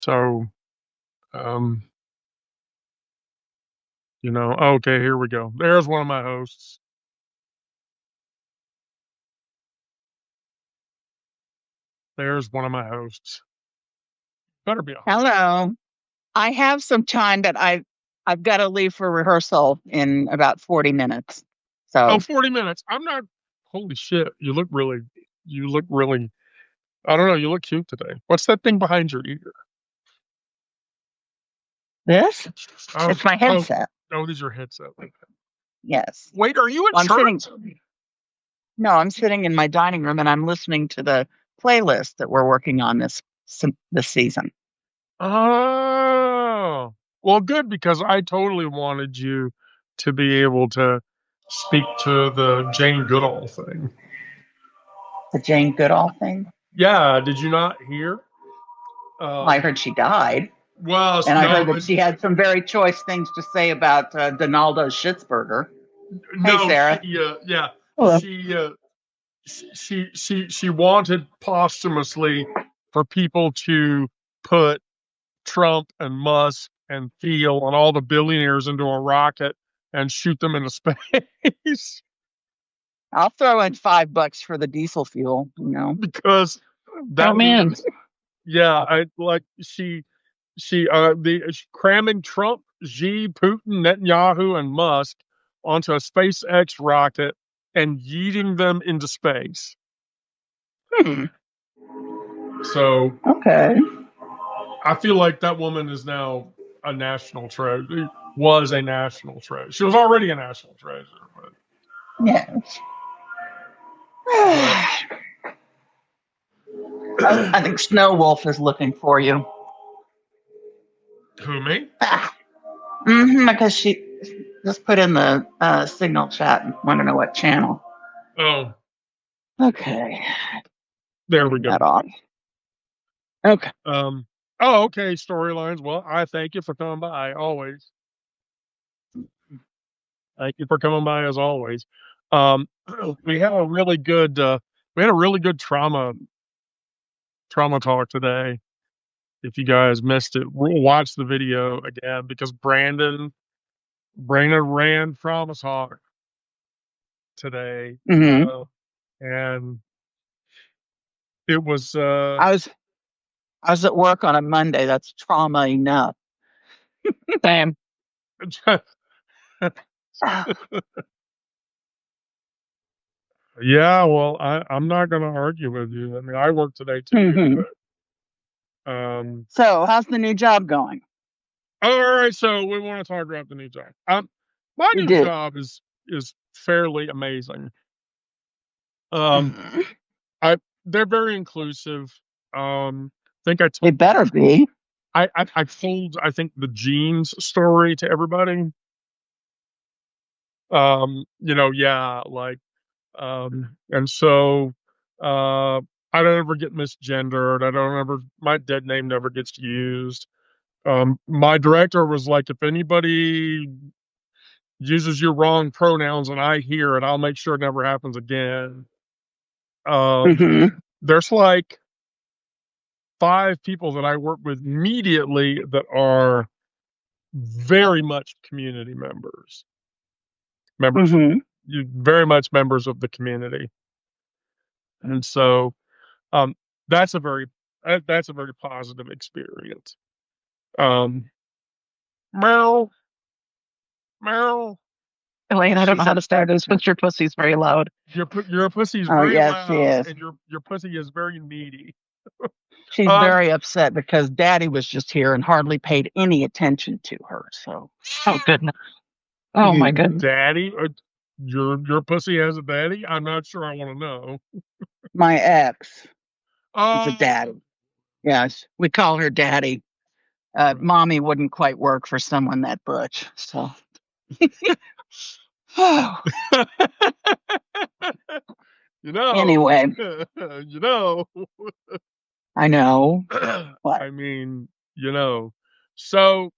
So, um, okay, here we go. There's one of my hosts. There's one of my hosts. Better be a host. Hello. I have some time, but I've got to leave for rehearsal in about 40 minutes. Oh, So 40 minutes. I'm not. Holy shit. You look really, I don't know. You look cute today. What's that thing behind your ear? this Oh, it's my oh, headset. oh, these are headset. Yes. Wait, are you in Well, I'm sitting. church? No, I'm sitting in my dining room and I'm listening to the playlist that we're working on this season. Oh, well, good because I totally wanted you to be able to speak to the Jane Goodall thing. The Jane Goodall thing. Yeah, did you not hear? Well, I heard she died, Well, and I heard no, that she had some very choice things to say about Donaldo Schitzberger. Hey, no, Sarah. yeah, Hello. she wanted posthumously for people to put Trump and Musk and Thiel and all the billionaires into a rocket and shoot them into space. I'll throw in $5 for the diesel fuel. Because that Count me in. yeah, I like she cramming Trump, Xi, Putin, Netanyahu, and Musk onto a SpaceX rocket and yeeting them into space. Hmm. So Okay. I feel like that woman is now a national treasure. Was a national treasure. She was already a national treasure, Yes. but I think Snow Wolf is looking for you. who, me? Because she just put in the signal chat and want to know what channel. Oh, Okay. there we go. That on. Okay. Oh, okay. Storylines. Well, I thank you for coming by. Always. Thank you for coming by as always. Um, we had a really good trauma talk today. If you guys missed it, we'll watch the video again because Brandon ran Trauma Talk today, Mm-hmm. and it was I was at work on a Monday. That's trauma enough. Same. yeah. Well, I'm not going to argue with you. I mean, I work today too. Mm-hmm. So, how's the new job going? All right, so we want to talk about the new job. My We new do. job is fairly amazing. Um, Mhm. I They're very inclusive. I think I They told better be. I told I think the jeans story to everybody. Yeah, like and so I don't ever get misgendered. I don't ever My dead name never gets used. My director was like, if anybody uses your wrong pronouns and I hear it, I'll make sure it never happens again. Mm-hmm. There's like 5 people that I work with immediately that are very much community members, Mm-hmm. very much members of the community, and so um, that's a very positive experience. Um, Meryl, Meryl, Elaine, I don't know She's how to start upset. this, but your pussy's very loud. your pussy is Oh, very yes, she loud, is. and your pussy is very needy. She's Um, very upset because Daddy was just here and hardly paid any attention to her. So, Oh, goodness. Oh, my Mhm. goodness. daddy, your pussy has a daddy? I'm not sure. I want to know. My ex is a Um, daddy. Yes, we call her Daddy. Mommy wouldn't quite work for someone that butch. So, you know, anyway, you know. I know what. I mean, you know. So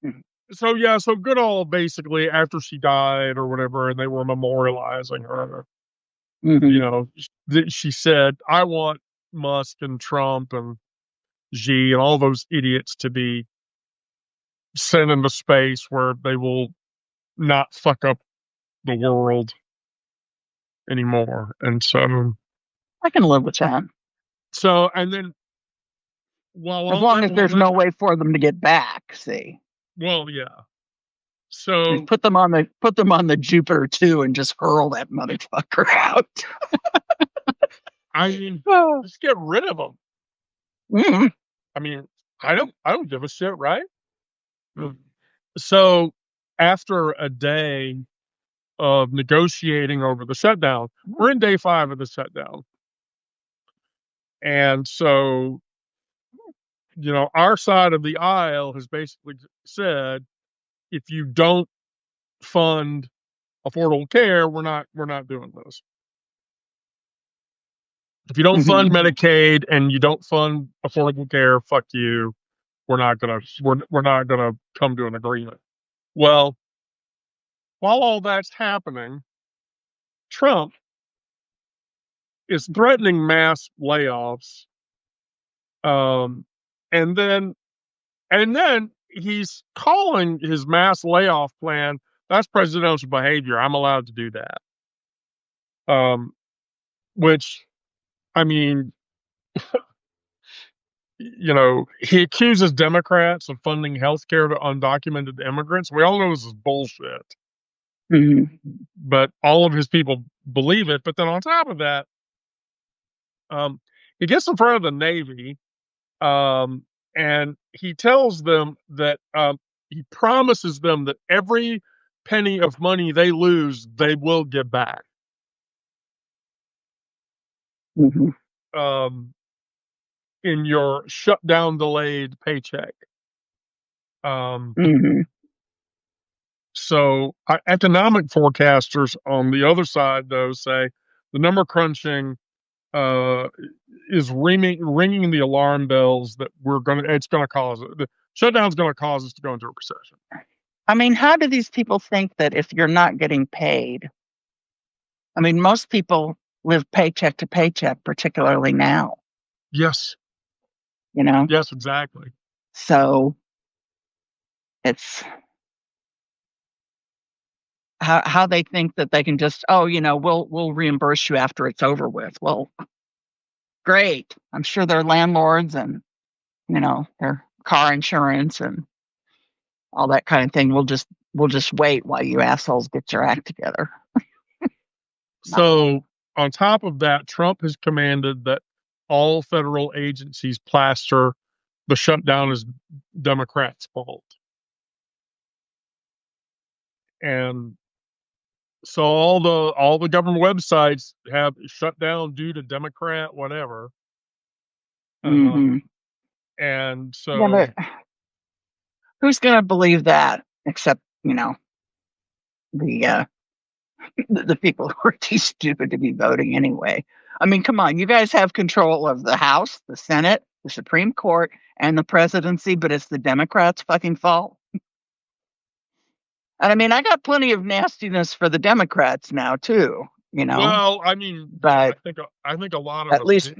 yeah, so Goodall basically after she died or whatever, and they were memorializing her. Mm-hmm. She said, "I want Musk and Trump and Xi and all those idiots to be sent into space where they will not fuck up the world anymore. And I can live with that. and then while As all long that as was there's no way for them to get back, see. well, yeah. Just So put them on the Jupiter 2 and just hurl that motherfucker out. I mean, Oh. just get rid of them. Mm. I mean, I don't give a shit, right? So after a day of negotiating over the shutdown, we're in day 5 of the shutdown. And so, our side of the aisle has basically said, if you don't fund affordable care, we're not doing this. If you don't fund Medicaid and you don't fund affordable care, fuck you. We're not gonna come to an agreement. Well, while all that's happening, Trump is threatening mass layoffs, and then he's calling his mass layoff plan, that's presidential behavior. I'm allowed to do that. Which, I mean, he accuses Democrats of funding health care to undocumented immigrants. We all know this is bullshit, but all of his people believe it. But then on top of that, he gets in front of the Navy, and he tells them that he promises them that every penny of money they lose, they will get back. In your shutdown delayed paycheck. So economic forecasters on the other side, though, say the number crunching is ringing the alarm bells that the shutdown's going to cause us to go into a recession. I mean, how do these people think that if you're not getting paid? I mean, most people live paycheck to paycheck, particularly now. Yes. Yes, exactly. So it's how they think that they can just, we'll reimburse you after it's over with. Well, great. I'm sure their landlords and, their car insurance and all that kind of thing. We'll just wait while you assholes get your act together. So on top of that, Trump has commanded that all federal agencies plaster the shutdown as Democrats' fault. And so all the government websites have shut down due to Democrat whatever. And so yeah, but who's going to believe that except, the people who are too stupid to be voting anyway. I mean, come on, you guys have control of the House, the Senate, the Supreme Court, and the presidency, but it's the Democrats' fucking fault. And I mean, I got plenty of nastiness for the Democrats now too, Well, I mean, but I think a lot of at least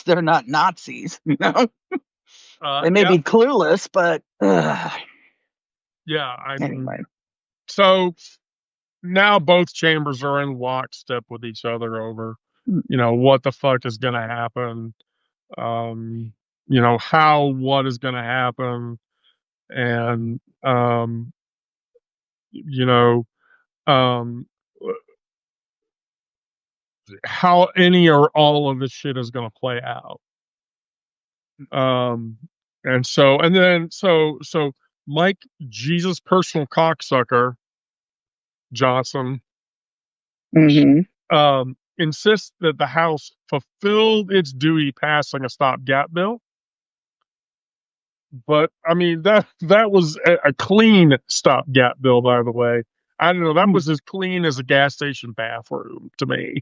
they're not Nazis, They may be clueless, but yeah, anyway. So now both chambers are in lockstep with each other over, what the fuck is going to happen, what is going to happen, and how any or all of this shit is going to play out. And so Mike Jesus personal cocksucker Johnson insists that the House fulfilled its duty passing a stopgap bill. But I mean that was a clean stopgap bill, by the way. I don't know, that was as clean as a gas station bathroom to me.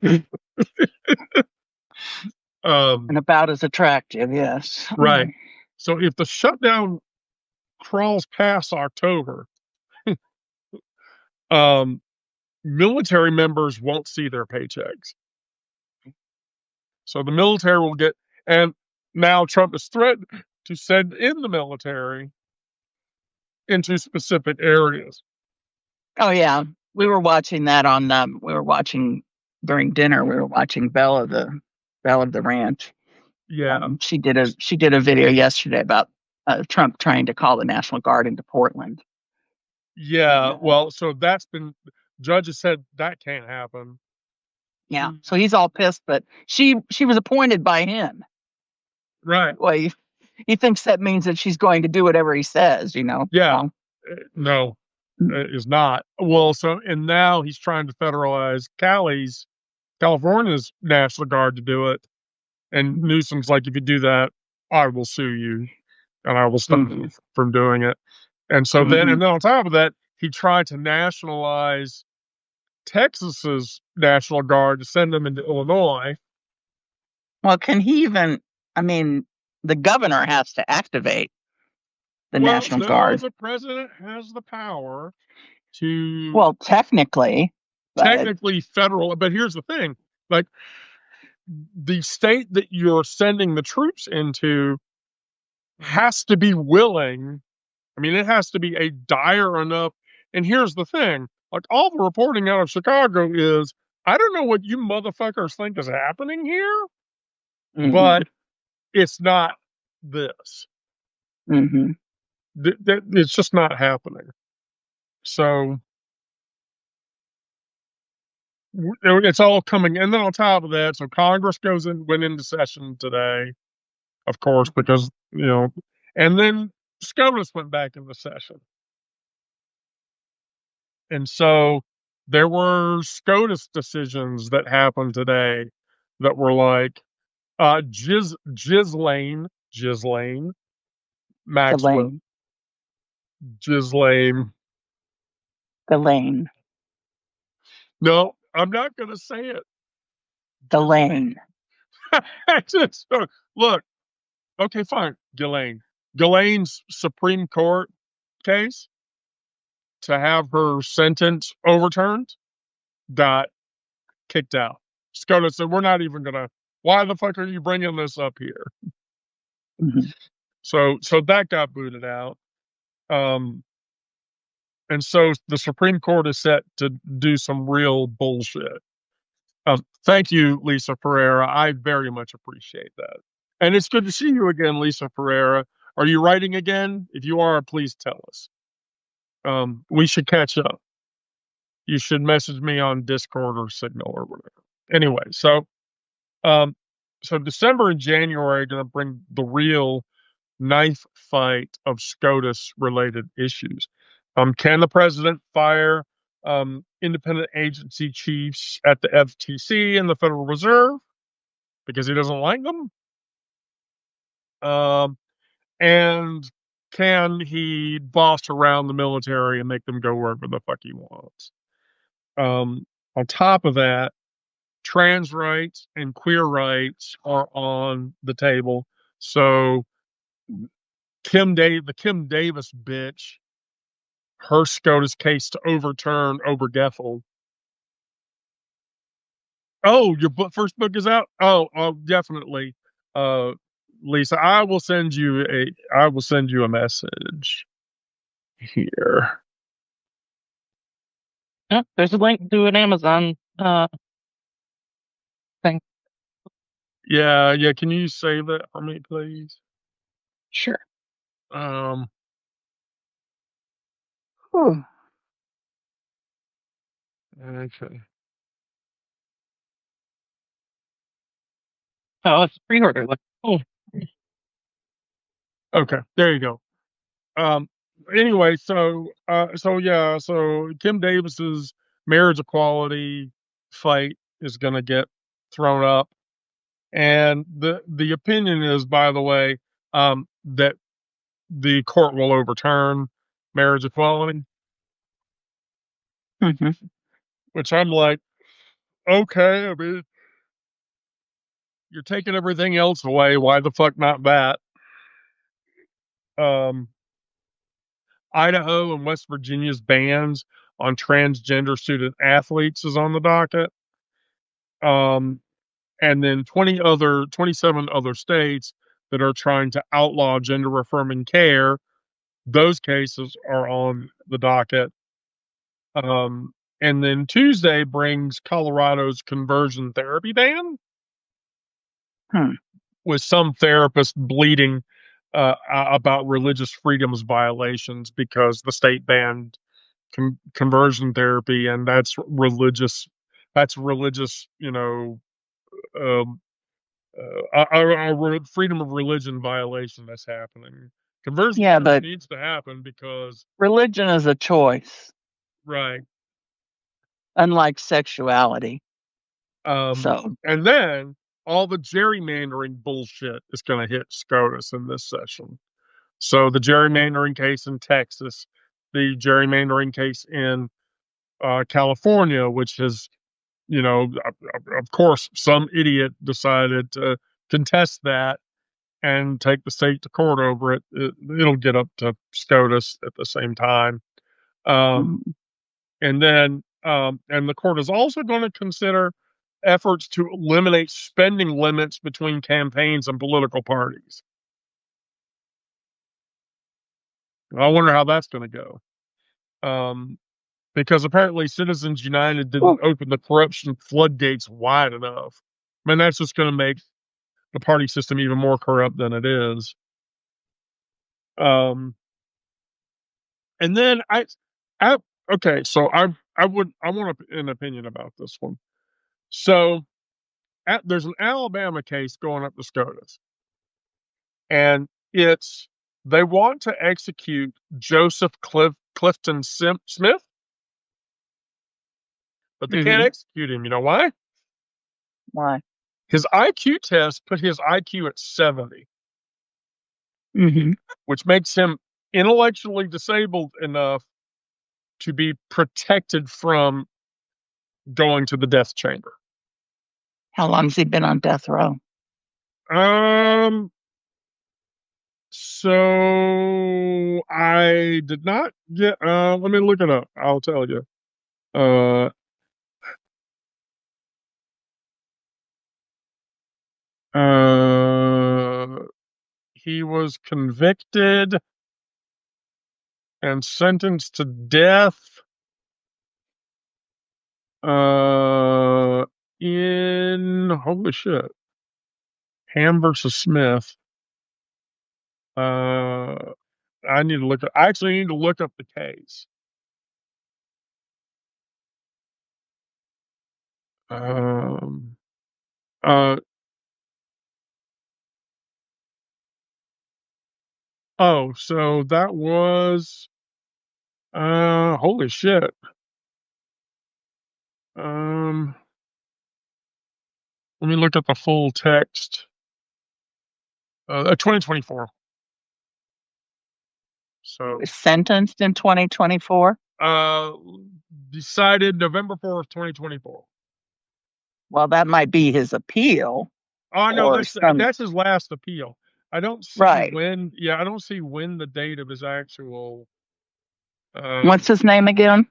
And about as attractive, yes. Right. So if the shutdown crawls past October, military members won't see their paychecks. So the military will get, and now Trump has threatened to send in the military into specific areas. Oh yeah, we were watching that on. We were watching during dinner. We were watching Belle of the Ranch. Yeah, She did a video yesterday about Trump trying to call the National Guard into Portland. yeah. Well, so that's been judges said that can't happen. Yeah, so he's all pissed, but she was appointed by him. Right. Well, he thinks that means that she's going to do whatever he says. You know. Yeah. So, No, it is not. Well, so and now he's trying to federalize California's National Guard to do it. And Newsom's like, if you do that, I will sue you and I will stop you from doing it. And so then, and then on top of that, he tried to nationalize Texas's National Guard to send them into Illinois. well, can he even? I mean, the governor has to activate the National Guard. The president has the power to. Well, technically Federal, but here's the thing: like the state that you're sending the troops into has to be willing. I mean, it has to be a dire enough. And here's the thing: like all the reporting out of Chicago is, I don't know what you motherfuckers think is happening here, but it's not this. It's just not happening. So it's all coming. And then on top of that, so Congress went into session today, of course, because, and then SCOTUS went back into session. And so there were SCOTUS decisions that happened today that were like, Ghislaine Maxwell, Ghislaine. Ghislaine. No, I'm not going to say it. Ghislaine. Look, okay, fine. Ghislaine's Supreme Court case to have her sentence overturned got kicked out. SCOTUS said, we're not even going to. Why the fuck are you bringing this up here? So that got booted out. And so the Supreme Court is set to do some real bullshit. Thank you, Lisa Pereira. I very much appreciate that. And it's good to see you again, Lisa Pereira. Are you writing again? If you are, please tell us. We should catch up. You should message me on Discord or Signal or whatever. Anyway, so December and January are going to bring the real knife fight of SCOTUS related issues. Can the president fire independent agency chiefs at the FTC and the Federal Reserve because he doesn't like them? And can he boss around the military and make them go wherever the fuck he wants? On top of that, trans rights and queer rights are on the table. So the Kim Davis bitch, her SCOTUS case to overturn Obergefell. Oh, your first book is out? Oh, definitely. Lisa, I will send you a message here. Yeah, there's a link to an Amazon thing. Yeah. Can you save that for me, please? Sure. Okay. Oh, it's pre-order. Oh. Okay, there you go. Anyway, so Kim Davis's marriage equality fight is going to get thrown up, and the opinion is, by the way, that the court will overturn marriage equality, which I'm like, okay, I mean, you're taking everything else away. Why the fuck not that? Idaho and West Virginia's bans on transgender student athletes is on the docket. And then 27 other states that are trying to outlaw gender affirming care. Those cases are on the docket. And then Tuesday brings Colorado's conversion therapy ban, with some therapists bleeding about religious freedoms violations because the state banned conversion therapy, and that's religious. That's religious, um, a freedom of religion violation that's happening. Conversion Yeah, therapy but needs to happen because, religion is a choice, right. unlike sexuality. Um, So, and then all the gerrymandering bullshit is going to hit SCOTUS in this session. So the gerrymandering case in Texas, the gerrymandering case in California, which has, of course, some idiot decided to contest that and take the state to court over it. It'll get up to SCOTUS at the same time. Um, mm, and the court is also going to consider efforts to eliminate spending limits between campaigns and political parties. I wonder how that's going to go. Because apparently Citizens United didn't open the corruption floodgates wide enough. I mean, that's just going to make the party system even more corrupt than it is. And then okay, so I want an opinion about this one. So there's an Alabama case going up to SCOTUS, and they want to execute Joseph Clifton Smith, but they can't execute him. You know why? why? His IQ test put his IQ at 70, which makes him intellectually disabled enough to be protected from going to the death chamber. How long's he been on death row? So I did not get. Let me look it up. I'll tell you. Uh, he was convicted and sentenced to death. In holy shit, Ham versus Smith. I need to look. I actually need to look up the case. Um. Oh, so that was. Holy shit. Um. Let me look at the full text. 2024. So. Sentenced in 2024. Decided November 4th, 2024. Well, that might be his appeal. Oh no, or that's his last appeal. I don't see Right. when. Yeah, I don't see when the date of his actual. What's his name again?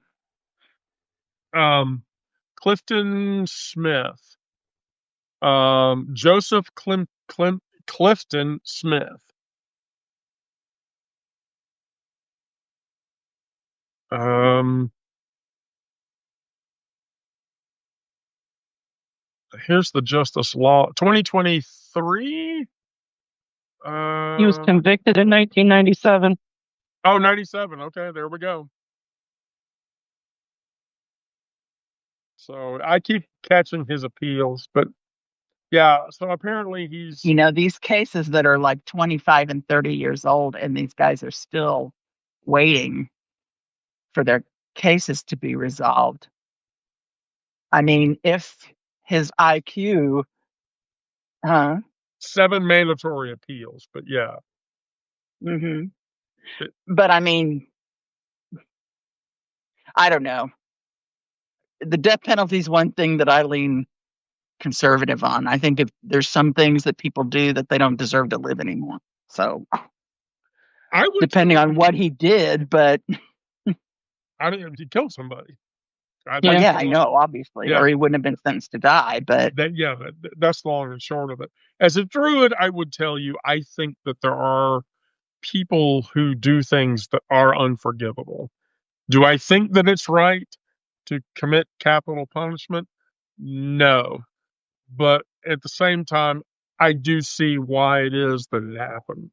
Clifton Smith. Joseph Clifton Smith. Here's the Justice Law 2023. He was convicted in 1997. Oh, 97. Okay, there we go. So I keep catching his appeals, but yeah, so apparently he's. These cases that are like 25 and 30 years old, and these guys are still waiting for their cases to be resolved. I mean, if his IQ, 7 mandatory appeals, but yeah. But I mean, I don't know. The death penalty is one thing that I lean conservative on. I think if there's some things that people do that they don't deserve to live anymore. So, depending on what he did, but I didn't. He killed somebody. Yeah, I know, obviously, Yeah. or he wouldn't have been sentenced to die. But That's long and short of it. As a druid, I would tell you, I think that there are people who do things that are unforgivable. Do I think that it's right to commit capital punishment? No. But at the same time, I do see why it is that it happened.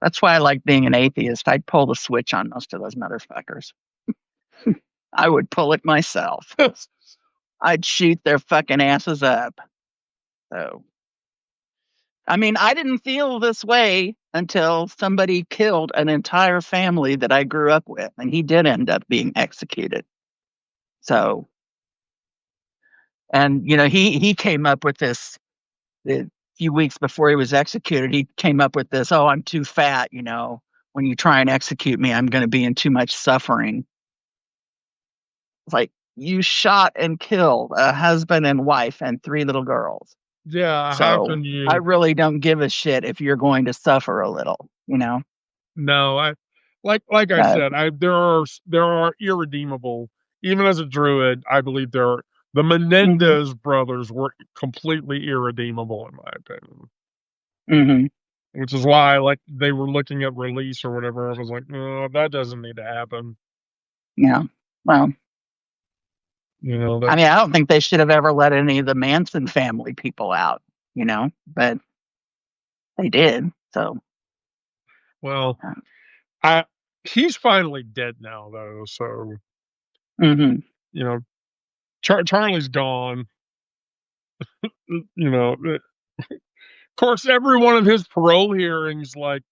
that's why I like being an atheist. I'd pull the switch on most of those motherfuckers. I would pull it myself. I'd shoot their fucking asses up. So, I mean, I didn't feel this way until somebody killed an entire family that I grew up with, and he did end up being executed. So, and he came up with this a few weeks before he was executed. He came up with this, "Oh, I'm too fat. When you try and execute me, I'm going to be in too much suffering." It's like, you shot and killed a husband and wife and 3 little girls. Yeah, how So can you? I really don't give a shit if you're going to suffer a little. No, like I said, there are irredeemable. Even as a druid, I believe the Mhm. Menendez brothers were completely irredeemable in my opinion. Mhm. Which is why, like, they were looking at release or whatever. I was like, no, that doesn't need to happen. Yeah. Well, That I mean, I don't think they should have ever let any of the Manson family people out, but they did. So, well, uh, I he's finally dead now though, so mhm. you know, Charlie's gone. Of course, every one of his parole hearings, like,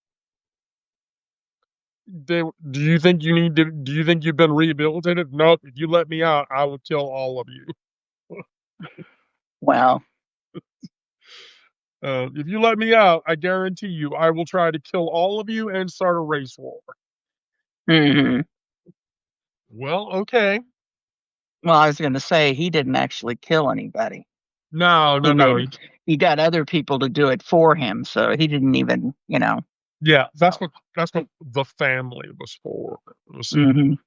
do you think you need to? Do you think you've been rehabilitated? Nope. If you let me out, I will kill all of you. Well, If you let me out, I guarantee you, I will try to kill all of you and start a race war. mhm. Well, okay. Well, I was going to say he didn't actually kill anybody. No, no, He no. made he got other people to do it for him, so he didn't even. Yeah, So. that's what the family was for. It was Mhm.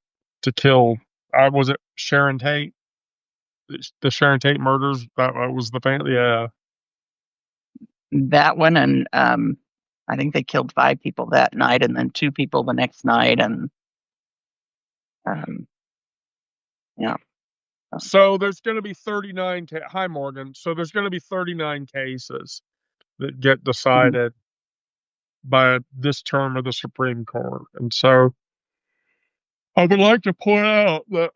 to kill. Was it Sharon Tate? The Sharon Tate murders. That was the family. Yeah. That one, and I think they killed 5 people that night, and then 2 people the next night, and um, yeah. So there's going to be 39. Hi, Morgan. So there's going to be 39 cases that get Mhm. decided by this term of the Supreme Court, and so I would like to point out that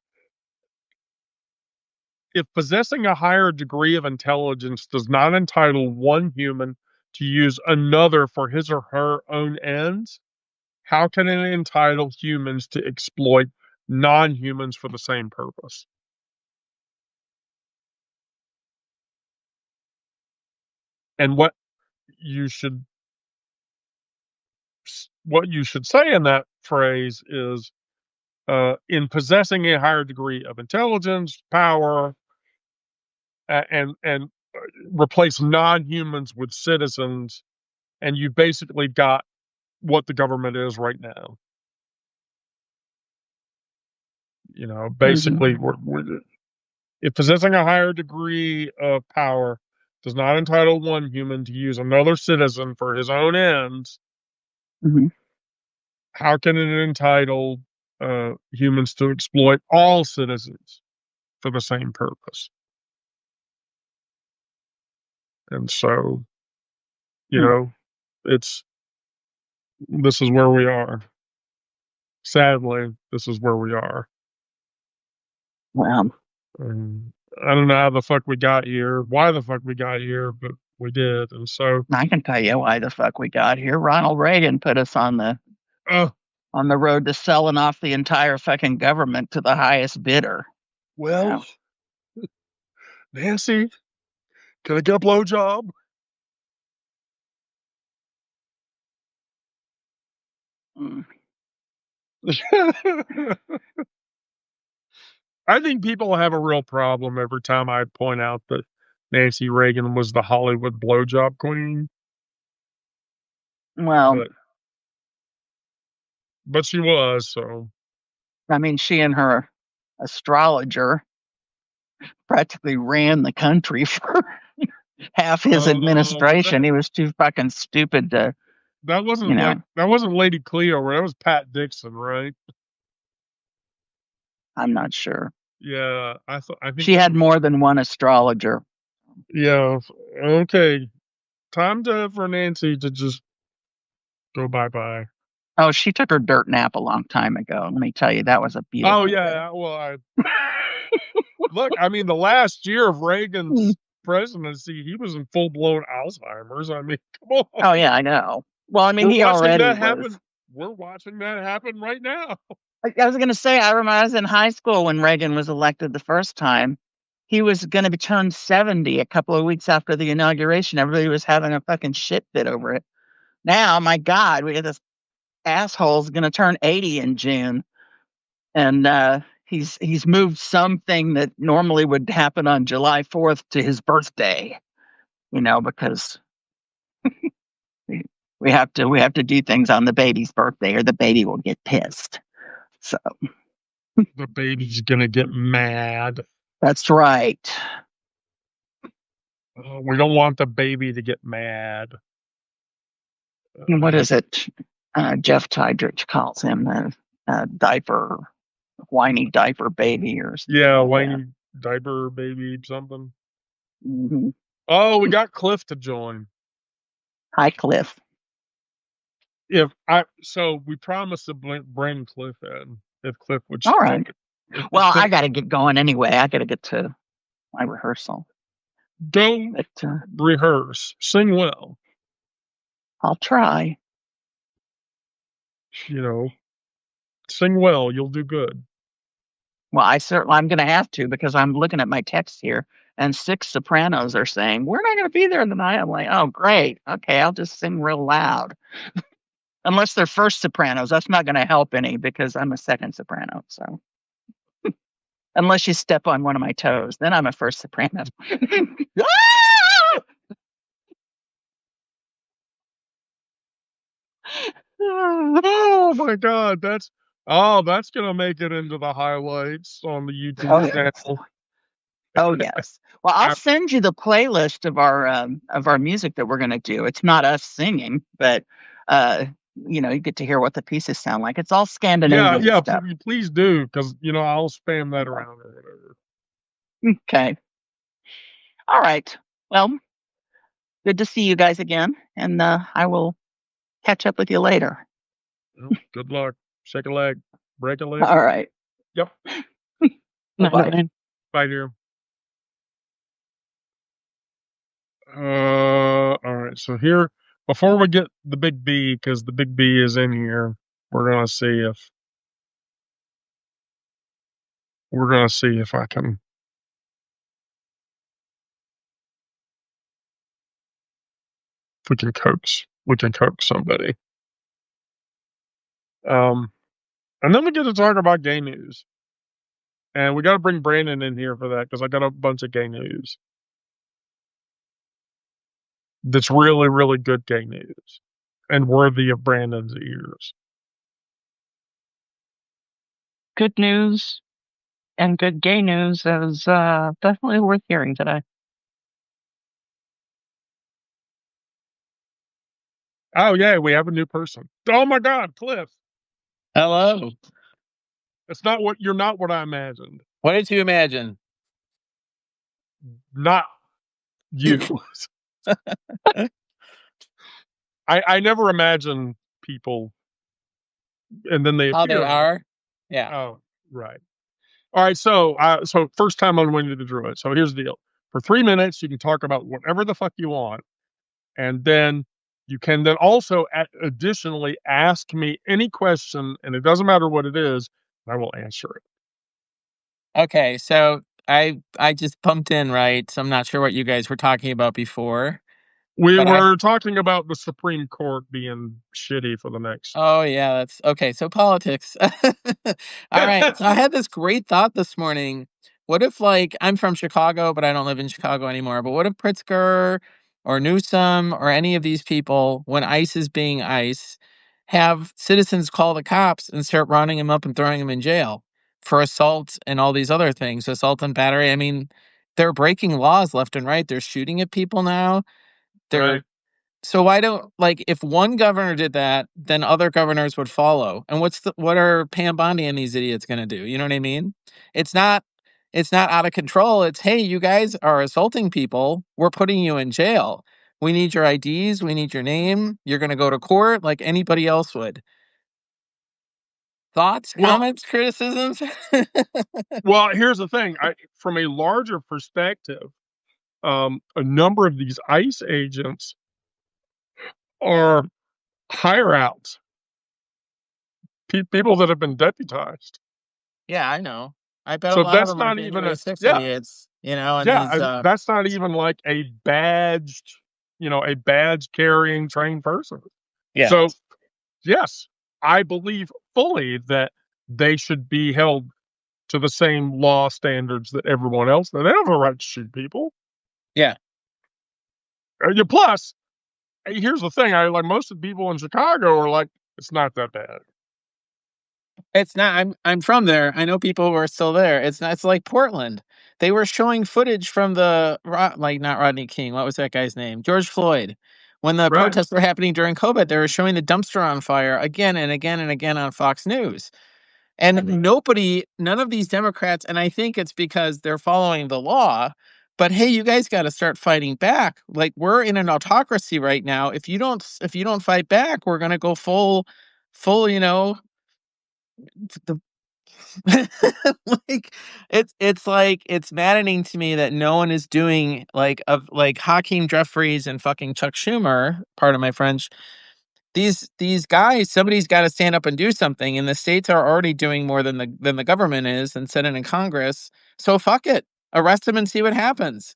if possessing a higher degree of intelligence does not entitle one human to use another for his or her own ends, how can it entitle humans to exploit non-humans for the same purpose? And you should what you should say in that phrase is, in possessing a higher degree of intelligence, power, and replace non-humans with citizens, and you basically got what the government is right now. Mhm. Basically, if possessing a higher degree of power does not entitle one human to use another citizen for his own ends, Mhm. how can it entitle humans to exploit all citizens for the same purpose? And so, you Hmm. know, it's this is where we are. Sadly, this is where we are. Well, I don't know how the fuck we got here, why the fuck we got here, but we did. And so, I can tell you why the fuck we got here. Ronald Reagan put us on the uh, road to selling off the entire fucking government to the highest bidder. well, Nancy, can I get a blowjob? Mm. I think people have a real problem every time I point out that Nancy Reagan was the Hollywood blowjob queen, Well, but she was. So I mean, she and her astrologer, practically ran the country for half his administration. He was too fucking stupid to. That wasn't that wasn't Lady Cleo, that was Pat Dixon, right? I'm not sure. Yeah, I think she had more than one astrologer. Yeah. Okay. Time for Nancy to just go bye-bye. Oh, she took her dirt nap a long time ago. Let me tell you, that was a beautiful. Oh yeah, well, look, I mean, the last year of Reagan's presidency, he was in full-blown Alzheimer's. I mean, come on. Oh yeah, I know. Well, I mean, he already was. We're watching that happen right now. I was going to say, I remember I was in high school when Reagan was elected the first time. He was going to be turned 70 a couple of weeks after the inauguration. Everybody was having a fucking shit fit over it. Now, my God, we got this asshole's going to turn 80 in June. And he's moved something that normally would happen on July 4th to his birthday, because we have to do things on the baby's birthday or the baby will get pissed. So the baby's gonna get mad. That's right. We don't want the baby to get mad. What is it? Jeff Tidrich calls him a whiny diaper baby or something. Yeah, whiny diaper baby something. Mm-hmm. Oh, we got Cliff to join. Hi, Cliff. So we promised to bring Cliff in if Cliff would. All right. Well, I got to get going anyway. I got to get to my rehearsal. Don't rehearse. Sing well. I'll try. Sing well. You'll do good. Well, I'm going to have to because I'm looking at my text here, and 6 sopranos are saying we're not going to be there tonight. I'm like, oh, great. Okay, I'll just sing real loud. Unless they're first sopranos, that's not going to help any because I'm a second soprano. So, unless you step on one of my toes, then I'm a first soprano. Oh my God, that's gonna make it into the highlights on the YouTube channel. Oh yes. Well, I'll send you the playlist of our music that we're gonna do. It's not us singing, but you get to hear what the pieces sound like. It's all Scandinavian stuff. Please do, because I'll spam that around or whatever. Okay. All right. Well, good to see you guys again, and I will catch up with you later. Well, good luck. Shake a leg. Break a leg. All right. Yep. Bye. Bye, dear. All right. So here, before we get the big B, because the big B is in here, we're gonna see if I can. If we can coax somebody. And then we get to talk about gay news. And we got to bring Brandon in here for that because I got a bunch of gay news. That's really, really good gay news and worthy of Brandon's ears. Good news and good gay news is definitely worth hearing today. Oh, yeah, we have a new person. Oh, my God, Cliff. Hello. You're not what I imagined. What did you imagine? Not you. I never imagine people and then they How appear. they are? Yeah. Oh, right. All right, so first time on Wendy the Druid. So here's the deal. For 3 minutes, you can talk about whatever the fuck you want. And then you can then also additionally ask me any question, and it doesn't matter what it is, I will answer it. Okay, so I just pumped in, right? So I'm not sure what you guys were talking about before. We were talking about the Supreme Court being shitty for the next. Oh, yeah, that's okay. So politics. All right. So I had this great thought this morning. What if, I'm from Chicago, but I don't live in Chicago anymore. But what if Pritzker or Newsom or any of these people, when ICE is being ICE, have citizens call the cops and start rounding them up and throwing them in jail for assault and all these other things, assault and battery. I mean, they're breaking laws left and right. They're shooting at people now. They're Right. So why don't, like, if one governor did that, then other governors would follow. And what are Pam Bondi and these idiots going to do? You know what I mean? It's not it's not out of control. It's, hey, you guys are assaulting people. We're putting you in jail. We need your IDs. We need your name. You're going to go to court like anybody else would. Thoughts, Well, comments, criticisms? well, here's the thing. From a larger perspective, a number of these ICE agents are hire outs, people that have been deputized. Yeah, I know. I bet a So lot of that's them are not even January a 6 yeah, idiots, and yeah. these That's not even like a badged, a badge carrying trained person. yeah. So yes, I believe fully that they should be held to the same law standards that everyone else. They have a right to shoot people. Yeah. Plus, here's the thing: I like most of the people in Chicago are like, it's not that bad. It's not. I'm from there. I know people who are still there. It's not. It's like Portland. They were showing footage from like not Rodney King. What was that guy's name? George Floyd. When the Right, protests were happening during COVID, they were showing the dumpster on fire again and again and again on Fox News. And none of these Democrats, and I think it's because they're following the law. But hey, you guys got to start fighting back. Like, we're in an autocracy right now. If you don't fight back, we're gonna go full. The like it's like it's maddening to me that no one is doing like Hakeem Jeffries and fucking Chuck Schumer, pardon my French. These guys, somebody's got to stand up and do something, and the states are already doing more than the government is, and Senate and Congress. So fuck it, arrest them and see what happens.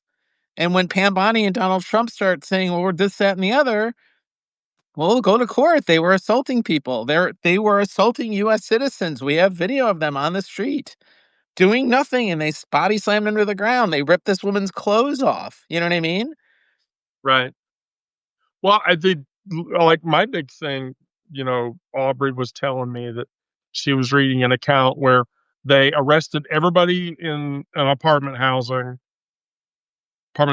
And when Pam Bondi and Donald Trump start saying, well, we're this, that, and the other, well, go to court. They were assaulting people. They were assaulting U.S. citizens. We have video of them on the street doing nothing, and they body slammed into the ground. They ripped this woman's clothes off. You know what I mean? right. Well, I did like my big thing. Aubrey was telling me that she was reading an account where they arrested everybody in an apartment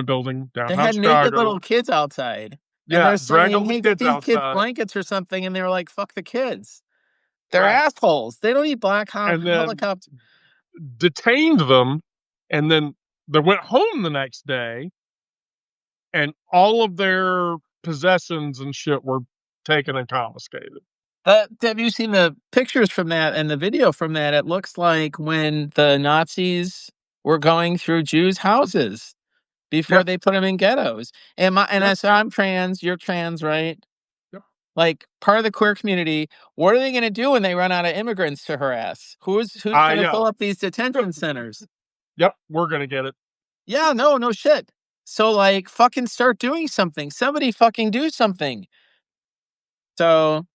building They downtown had naked Chicago. little kids outside, and Yeah, they're drag all saying, the "Hey, kids feed kids outside, blankets or something," and they were like, "Fuck the kids. They're right, assholes. They don't need Black Hawk and then helicopter." detained them, and then they went home the next day, and all of their possessions and shit were taken and confiscated. Have you seen the pictures from that and the video from that? It looks like when the Nazis were going through Jews' houses before Yep, they put them in ghettos. And I yep, said, I'm trans, you're trans, right? yep. Like, part of the queer community. What are they going to do when they run out of immigrants to harass? Who's going to Yeah. fill up these detention centers? Yep, we're gonna get it. Yeah, no shit. So, like, fucking start doing something. Somebody fucking do something. So,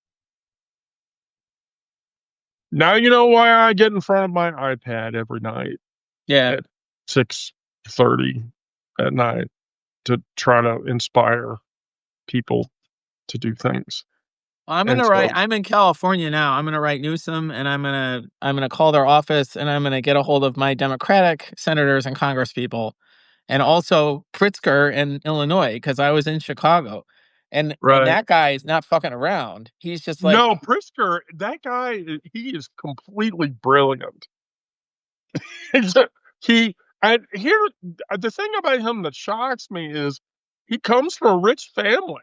Now you know why I get in front of my iPad every night yeah. at 6:30 at night to try to inspire people to do things. I'm And gonna write. so, I'm in California now. I'm gonna write Newsom, and I'm gonna call their office, and I'm gonna get a hold of my Democratic senators and Congresspeople, and also Pritzker in Illinois, because I was in Chicago, and right. that guy is not fucking around. He's just like, No, Pritzker, that guy, he is completely brilliant. He's a- he, and here, the thing about him that shocks me is he comes from a rich family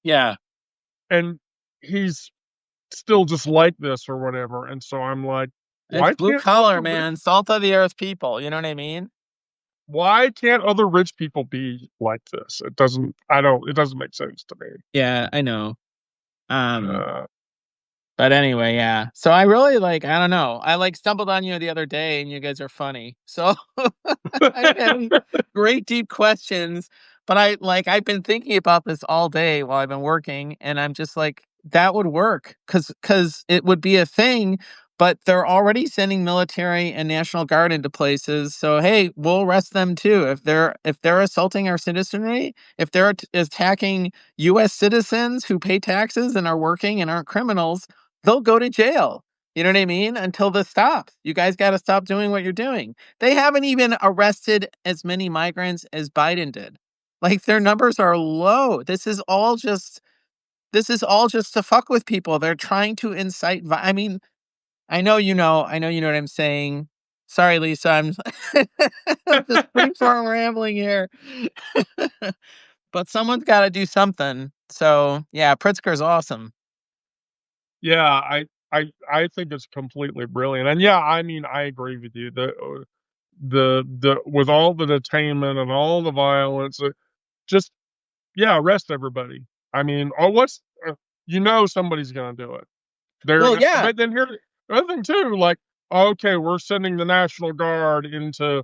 yeah, and he's still just like this or whatever. And so I'm like, it's why blue can't collar, other rich, man, salt of the earth people. You know what I mean? why can't other rich people be like this? It doesn't make sense to me. Yeah, I know. Um, Uh, But anyway, yeah. So I really I don't know. I stumbled on you the other day and you guys are funny. So I'm having great deep questions, but I've been thinking about this all day while I've been working, and I'm just like, that would work cuz it would be a thing, but they're already sending military and National Guard into places. So hey, we'll arrest them too if they're assaulting our citizenry, if they're attacking US citizens who pay taxes and are working and aren't criminals, they'll go to jail. You know what I mean? Until this stops. You guys got to stop doing what you're doing. They haven't even arrested as many migrants as Biden did. Like, their numbers are low. This is all just to fuck with people. They're trying to incite I mean, I know you know what I'm saying. Sorry, Lisa, I'm I'm just brainstorm rambling here. But someone's got to do something. So, yeah, Pritzker's awesome. Yeah, I think it's completely brilliant. And yeah, I mean, I agree with you. The with all the detainment and all the violence, just yeah, arrest everybody. I mean, or what's somebody's gonna do it. Well, yeah. But then here the other thing too, like, okay, we're sending the National Guard into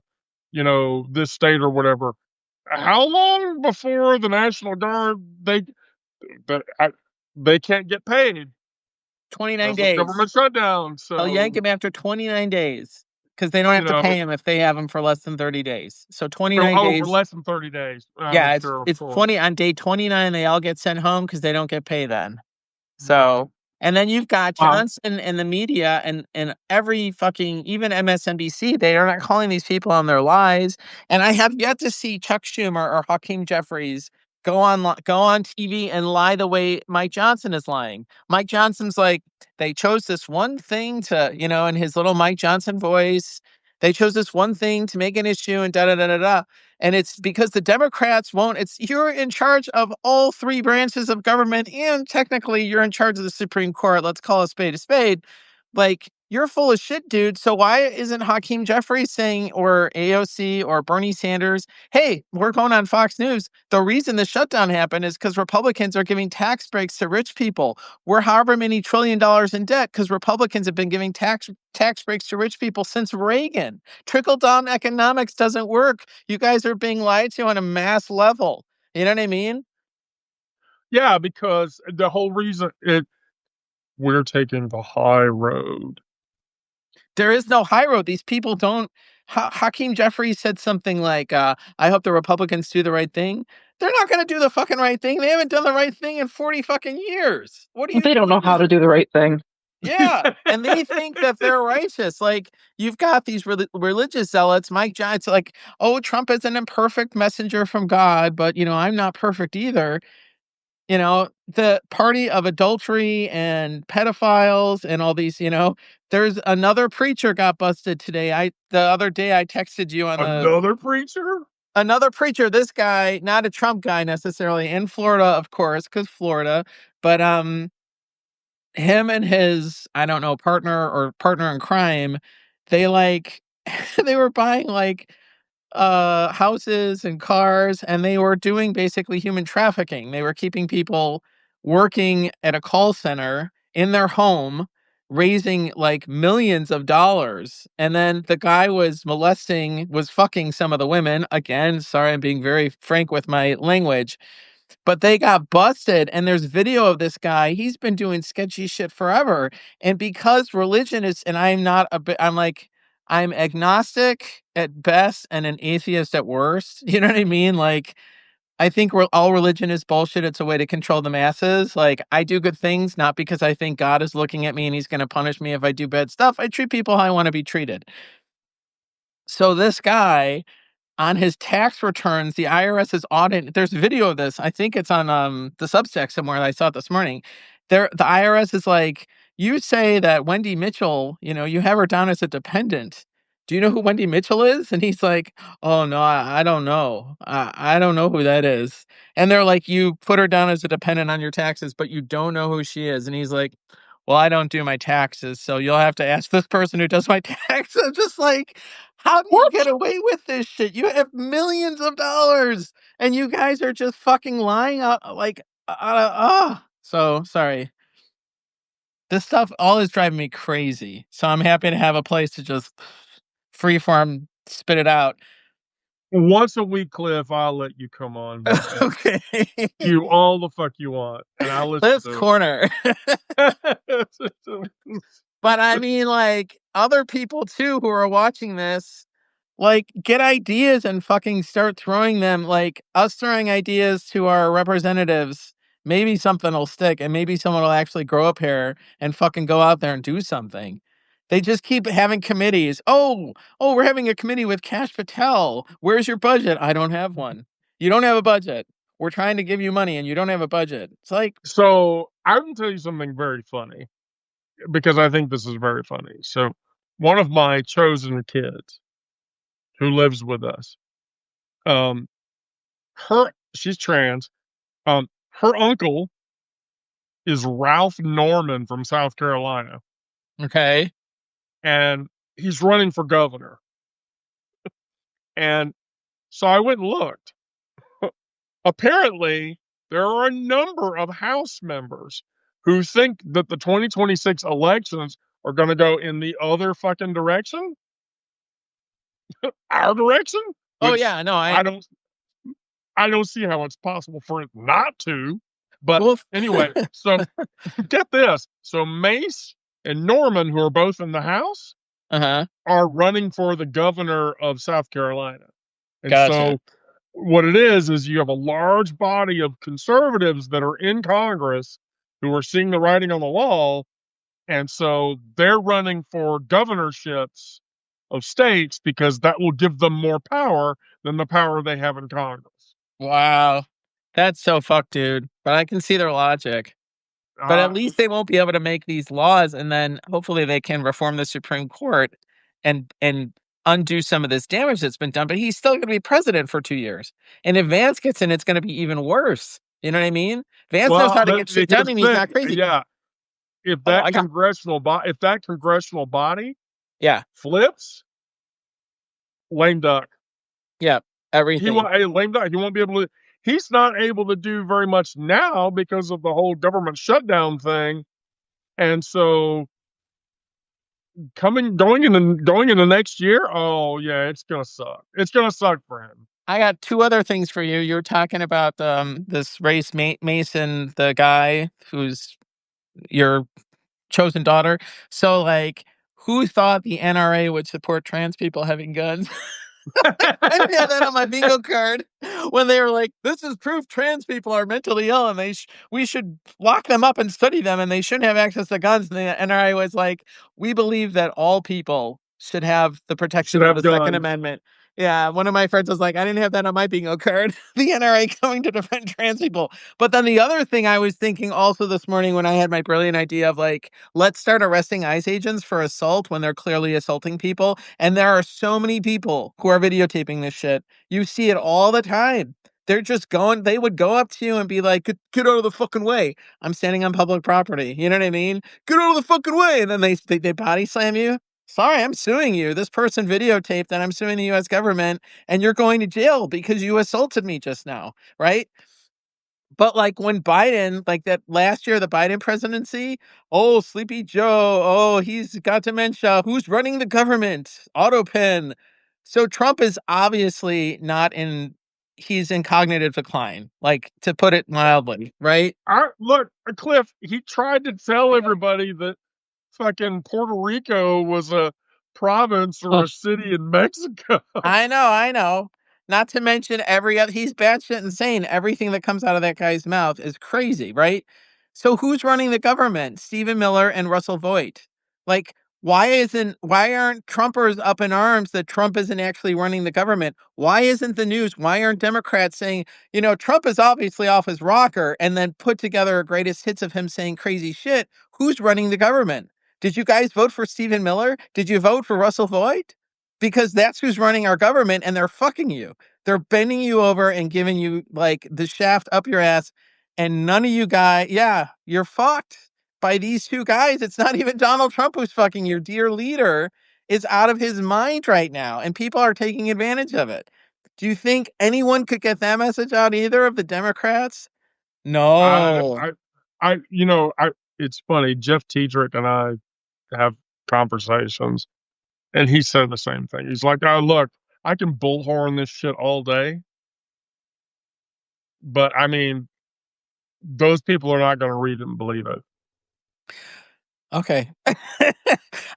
this state or whatever. How long before the National Guard they, they can't get paid? 29 That's a days. government shutdown. They'll yank So him after 29 days because they don't have to pay him if they have him for less than 30 days. So 29 for days. less than 30 days. Yeah, Sure, of it's course. 20 on day 29. They all get sent home because they don't get paid then. Right. So, and then you've got Johnson and the media and every fucking, even MSNBC, they are not calling these people on their lies. And I have yet to see Chuck Schumer or Hakeem Jeffries go on TV and lie the way Mike Johnson is lying. Mike Johnson's like, they chose this one thing to, in his little Mike Johnson voice, they chose this one thing to make an issue and da da da da da. And it's because the Democrats won't. You're in charge of all three branches of government, and technically you're in charge of the Supreme Court. Let's call a spade a spade. Like, you're full of shit, dude. So why isn't Hakeem Jeffries saying, or AOC or Bernie Sanders, hey, we're going on Fox News. The reason the shutdown happened is because Republicans are giving tax breaks to rich people. We're however many $1 trillion in debt because Republicans have been giving tax breaks to rich people since Reagan. Trickle down economics doesn't work. You guys are being lied to on a mass level. You know what I mean? Yeah, because the whole reason we're taking the high road. There is no high road. These people don't. Hakeem Jeffries said something like, I hope the Republicans do the right thing. They're not going to do the fucking right thing. They haven't done the right thing in 40 fucking years. They don't know how to do the right thing. Yeah, and they think that they're righteous. Like, you've got these religious zealots, Mike Johnson, like, oh, Trump is an imperfect messenger from God, but, I'm not perfect either. The party of adultery and pedophiles and all these, there's another preacher got busted today. The other day I texted you on Another preacher? This guy, not a Trump guy necessarily, in Florida, of course, because Florida, but him and his, I don't know, partner in crime, they like they were buying like houses and cars, and they were doing basically human trafficking. They were keeping people working at a call center in their home, raising like millions of dollars. And then the guy was fucking some of the women. Again, sorry, I'm being very frank with my language. But they got busted, and there's video of this guy. He's been doing sketchy shit forever. And because religion is, and I'm not a bit, I'm agnostic at best and an atheist at worst. You know what I mean? Like, I think all religion is bullshit. It's a way to control the masses. Like, I do good things, not because I think God is looking at me and he's going to punish me if I do bad stuff. I treat people how I want to be treated. So this guy, on his tax returns, the IRS is auditing. There's video of this. I think it's on the Substack somewhere. I saw it this morning. The IRS is like, you say that Wendy Mitchell, you have her down as a dependent. Do you know who Wendy Mitchell is? And he's like, oh no, I don't know. I don't know who that is. And they're like, you put her down as a dependent on your taxes, but you don't know who she is. And he's like, well, I don't do my taxes, so you'll have to ask this person who does my taxes. I'm just like, how do you get away with this shit? You have millions of dollars, and you guys are just fucking lying out So, sorry. This stuff all is driving me crazy. So I'm happy to have a place to just freeform spit it out. Once a week, Cliff, I'll let you come on. Okay. You all the fuck you want, and I'll listen Cliff's to it. Corner. But I mean, like, other people too who are watching this, like, get ideas and fucking start throwing them. Like, us throwing ideas to our representatives, maybe something will stick, and maybe someone will actually grow up here and fucking go out there and do something. They just keep having committees. Oh, we're having a committee with Kash Patel. Where's your budget? I don't have one. You don't have a budget. We're trying to give you money and you don't have a budget. It's like, So I can tell you something very funny because I think this is very funny. So one of my chosen kids who lives with us, um, she's trans. Her uncle is Ralph Norman from South Carolina, okay. and he's running for governor. And so I went and looked. Apparently, there are a number of House members who think that the 2026 elections are going to go in the other fucking direction, our direction, Oh which yeah, no, I don't see how it's possible for it not to. But well, anyway, so get this. So Mace and Norman, who are both in the House, uh-huh. are running for the governor of South Carolina. And Gotcha. so what it is you have a large body of conservatives that are in Congress who are seeing the writing on the wall. And so they're running for governorships of states because that will give them more power than the power they have in Congress. Wow. That's so fucked, dude. But I can see their logic. But at Uh, least they won't be able to make these laws, and then hopefully they can reform the Supreme Court and undo some of this damage that's been done. But he's still going to be president for 2 years. And if Vance gets in, it's going to be even worse. You know what I mean? Vance knows well, how to get shit done, here's and he's the not thing. crazy. Yeah, Oh, I got if that congressional body yeah, flips, lame duck. yeah, He everything. won't lame duck. He won't be able to. He's not able to do very much now because of the whole government shutdown thing, and so going into next year, oh yeah, it's gonna suck. It's gonna suck for him. I got two other things for you. You were talking about this race Mason, the guy who's your chosen daughter. So, like, who thought the NRA would support trans people having guns? I had that on my bingo card when they were like, "This is proof trans people are mentally ill, and we should lock them up and study them, and they shouldn't have access to guns." And the NRA was like, "We believe that all people should have the Should protection of have the Second guns. Amendment." Yeah, one of my friends was like, "I didn't have that on my bingo card." The NRA coming to defend trans people. But then the other thing I was thinking also this morning when I had my brilliant idea of like, let's start arresting ICE agents for assault when they're clearly assaulting people. And there are so many people who are videotaping this shit. You see it all the time. They're just going, they would go up to you and be like, get out of the fucking way. I'm standing on public property. You know what I mean? Get out of the fucking way. And then they body slam you. Sorry, I'm suing you. This person videotaped and I'm suing the US government and you're going to jail because you assaulted me just now. Right. But, like, when Biden like, that last year, the Biden presidency, "Oh, Sleepy Joe. Oh, he's got dementia. Who's running the government? Autopin." So Trump is obviously not in he's in cognitive decline, like, to put it mildly, right? Look, Cliff. He tried to tell everybody that fucking Puerto Rico was a province or a city in Mexico. I know. Not to mention every other he's batshit insane. Everything that comes out of that guy's mouth is crazy, right? So who's running the government? Stephen Miller and Russell Voigt. Like, why aren't Trumpers up in arms that Trump isn't actually running the government? Why isn't the news? Why aren't Democrats saying, Trump is obviously off his rocker and then put together a greatest hits of him saying crazy shit? Who's running the government? Did you guys vote for Stephen Miller? Did you vote for Russell Voigt? Because that's who's running our government and they're fucking you. They're bending you over and giving you like the shaft up your ass. And none of you guys, yeah, you're fucked by these two guys. It's not even Donald Trump who's fucking your dear leader is out of his mind right now. And people are taking advantage of it. Do you think anyone could get that message out either of the Democrats? I, No. I, It's funny. Jeff Tiedrick and I have conversations, and he said the same thing. He's like, "Oh, look, I can bullhorn this shit all day, but I mean, those people are not going to read it and believe it." Okay.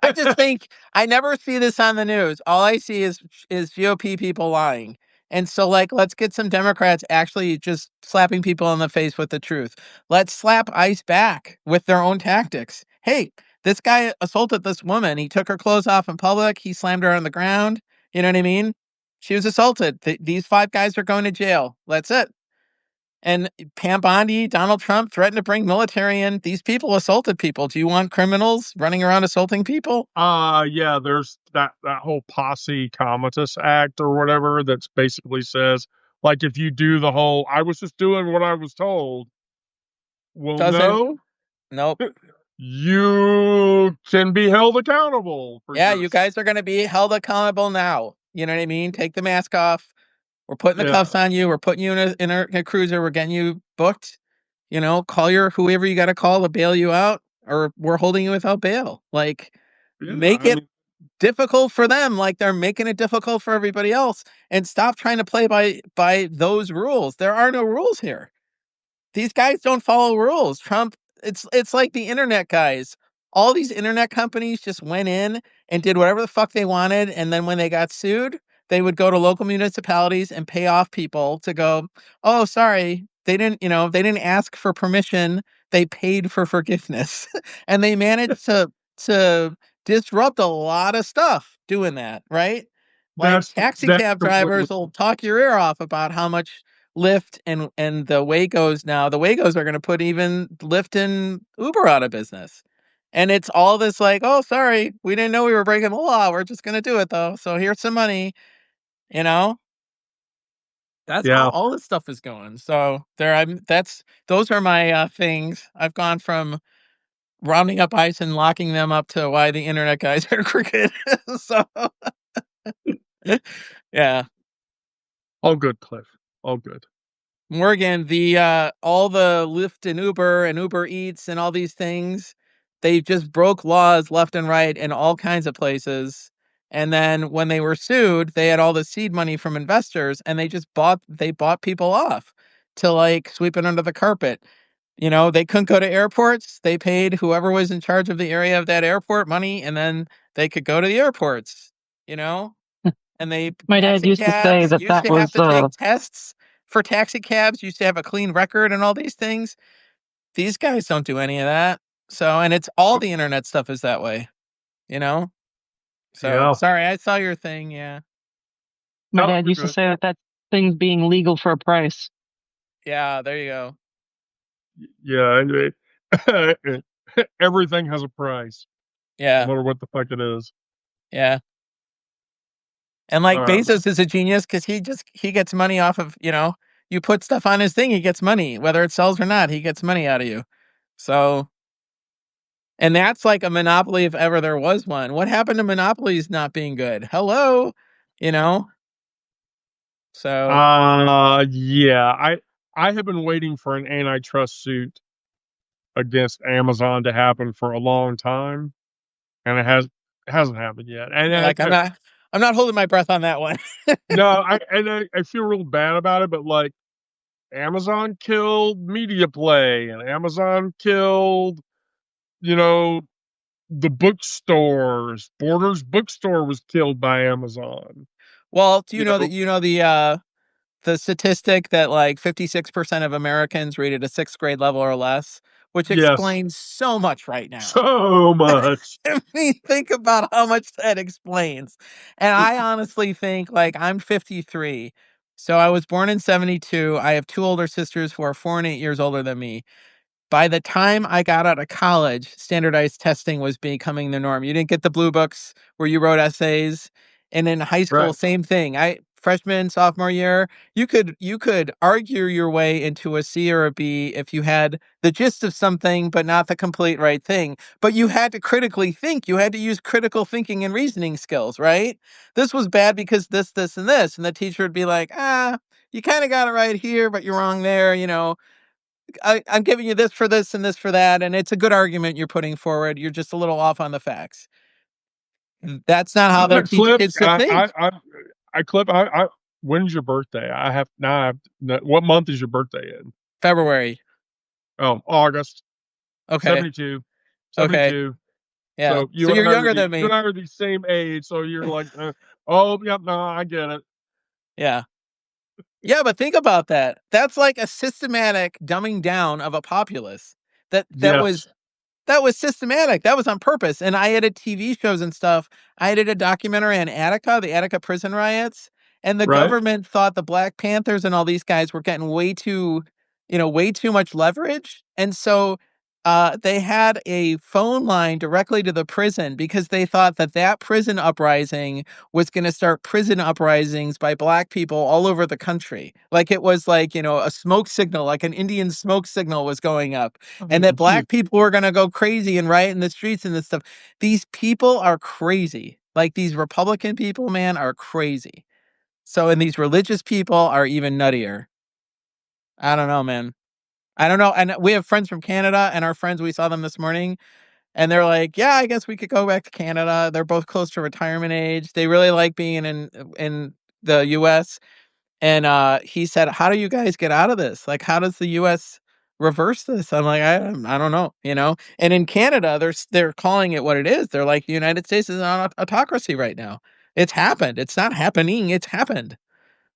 I just think I never see this on the news. All I see is GOP people lying. And so like let's get some Democrats actually just slapping people in the face with the truth. Let's slap ICE back with their own tactics. Hey, This guy assaulted this woman. He took her clothes off in public. He slammed her on the ground. You know what I mean? She was assaulted. These 5 guys are going to jail. That's it. And Pam Bondi, Donald Trump threatened to bring military in. These people assaulted people. Do you want criminals running around assaulting people? Yeah, there's that whole posse comitus act or whatever that's basically says, like, if you do the whole I was just doing what I was told. Well, Doesn't. no, Nope. you can be held accountable for Yeah, your you guys are going to be held accountable now. You know what I mean? Take the mask off. We're putting the yeah, cuffs on you. We're putting you in a cruiser. We're getting you booked. You know, call whoever you got to call to bail you out, or we're holding you without bail. Like, yeah. make I it mean, difficult for them, like they're making it difficult for everybody else, and stop trying to play by those rules. There are no rules here. These guys don't follow rules. Trump, it's like the internet guys. All these internet companies just went in and did whatever the fuck they wanted, and then when they got sued, they would go to local municipalities and pay off people to go, "Oh, sorry, they didn't ask for permission. They paid for forgiveness." And they managed to disrupt a lot of stuff doing that, right? Like taxi that's cab completely drivers will talk your ear off about how much Lyft and the Waygos now, the Waygos are gonna put even Lyft and Uber out of business. And it's all this like, "Oh, sorry, we didn't know we were breaking the law. We're just gonna do it though. So here's some money," you know? That's how yeah. all this stuff is going. So those are my things. I've gone from rounding up ICE and locking them up to why the internet guys are crooked. So yeah. All good, Cliff. All good. Morgan, the all the Lyft and Uber Eats and all these things, they just broke laws left and right in all kinds of places. And then when they were sued, they had all the seed money from investors and they bought people off to like sweep it under the carpet. You know, they couldn't go to airports. They paid whoever was in charge of the area of that airport money, and then they could go to the airports, you know? And they My dad taxi used to say cabs that used that to have was to take tests for taxi cabs, used to have a clean record and all these things. These guys don't do any of that. So, and it's all the internet stuff is that way, you know? So, Yeah. sorry, I saw your thing, yeah. my No, dad you're used to good. say that thing's being legal for a price. Yeah, there you go. Yeah. Everything has a price, no Yeah, matter what the fuck it is. yeah. And, like, Uh, Bezos is a genius because he gets money off of, you put stuff on his thing, he gets money. Whether it sells or not, he gets money out of you. So and that's like a monopoly if ever there was one. What happened to monopolies not being good? Hello? You know? So, yeah. I have been waiting for an antitrust suit against Amazon to happen for a long time, and it hasn't happened yet. you're like, I'm not holding my breath on that one. No, I feel real bad about it, but like Amazon killed Media Play, and Amazon killed, you know, the bookstores. Borders bookstore was killed by Amazon. Well, do you You know that know, the statistic that like 56% of Americans rated a 6th grade level or less, which yes, explains so much right now. so much. I mean, think about how much that explains. And I honestly think like I'm 53. So I was born in 72. I have 2 older sisters who are 4 and 8 years older than me. By the time I got out of college, standardized testing was becoming the norm. You didn't get the blue books where you wrote essays. And in high school, Right. same thing. Freshman, sophomore year, you could argue your way into a C or a B if you had the gist of something, but not the complete right thing. But you had to critically think. You had to use critical thinking and reasoning skills, right? This was bad because this, and this. And the teacher would be like, you kind of got it right here, but you're wrong there, I'm giving you this for this and this for that, and it's a good argument you're putting forward. You're just a little off on the facts. That's not how they teach Clip. kids to think. Clip. When's your birthday? I have now. I have, no, what month is your birthday in? February. Oh, August. Okay. 72. Okay. 72. Yeah. So So you're younger than you me. and I are the same age. So you're like, oh, yep, no, I get it. Yeah. Yeah, but think about that. That's like a systematic dumbing down of a populace. That Yes. was systematic. That was on purpose. And I edited TV shows and stuff. I edited a documentary on Attica, the Attica prison riots, and the Right. government thought the Black Panthers and all these guys were getting way too much leverage. And so they had a phone line directly to the prison because they thought that prison uprising was going to start prison uprisings by Black people all over the country. Like it was like, a smoke signal, like an Indian smoke signal was going up, and that Black people were going to go crazy and riot in the streets and this stuff. These people are crazy. Like these Republican people, man, are crazy. So, and these religious people are even nuttier. I don't know, man. I don't know. And we have friends from Canada, and our friends, we saw them this morning, and they're like, yeah, I guess we could go back to Canada. They're both close to retirement age. They really like being in the US. And he said, how do you guys get out of this? Like, how does the US reverse this? I'm like, I don't know, And in Canada, they're calling it what it is. They're like, the United States is an autocracy right now. It's happened. It's not happening. It's happened.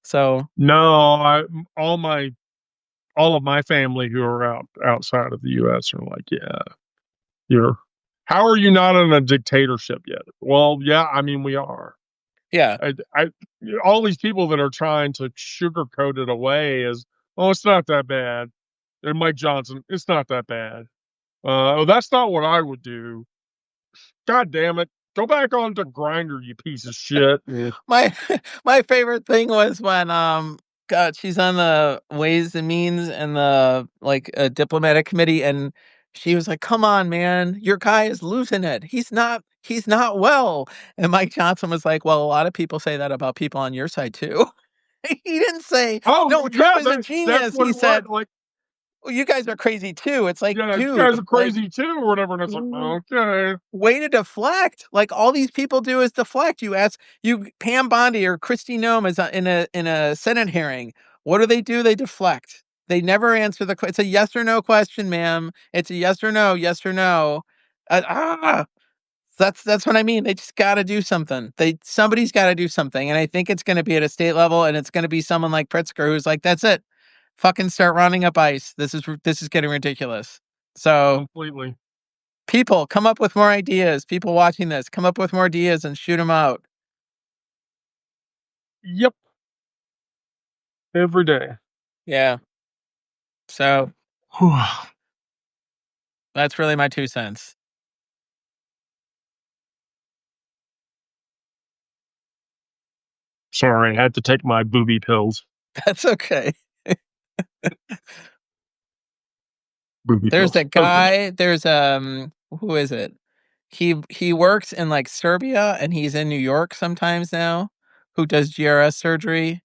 So No, all of my family who are outside of the U.S. are like, yeah, how are you not in a dictatorship yet? Well, yeah, I mean, we are. yeah. All these people that are trying to sugarcoat it away as, oh, it's not that bad. And Mike Johnson, it's not that bad. That's not what I would do. God damn it. Go back on to Grindr, you piece of shit. My my favorite thing was when God, she's on the Ways and Means and the diplomatic committee, and she was like, "Come on, man, your guy is losing it. He's not well." And Mike Johnson was like, "Well, a lot of people say that about people on your side too." He didn't say, Oh, "No, yeah, Trump is a that's genius." what He it was. said, Like, "Well, you guys are crazy too." It's like, yeah, you dude, guys are crazy too, or whatever. And it's like, okay. way to deflect. Like all these people do is deflect. Pam Bondi or Kristi Noem is in a Senate hearing. What do? They deflect. They never answer the question. It's a yes or no question, ma'am. It's a yes or no, yes or no. Uh, ah, that's what I mean. They just got to do something. Somebody's got to do something, and I think it's going to be at a state level, and it's going to be someone like Pritzker who's like, "That's it, fucking start rounding up ICE. This is getting ridiculous." So Completely. people, come up with more ideas. People watching this, come up with more ideas and shoot them out. Yep. Every day. Yeah. So that's really my 2 cents. Sorry, I had to take my booby pills. That's okay. Booby There's pills. that guy. There's who is it? He works in like Serbia, and he's in New York sometimes now, who does GRS surgery,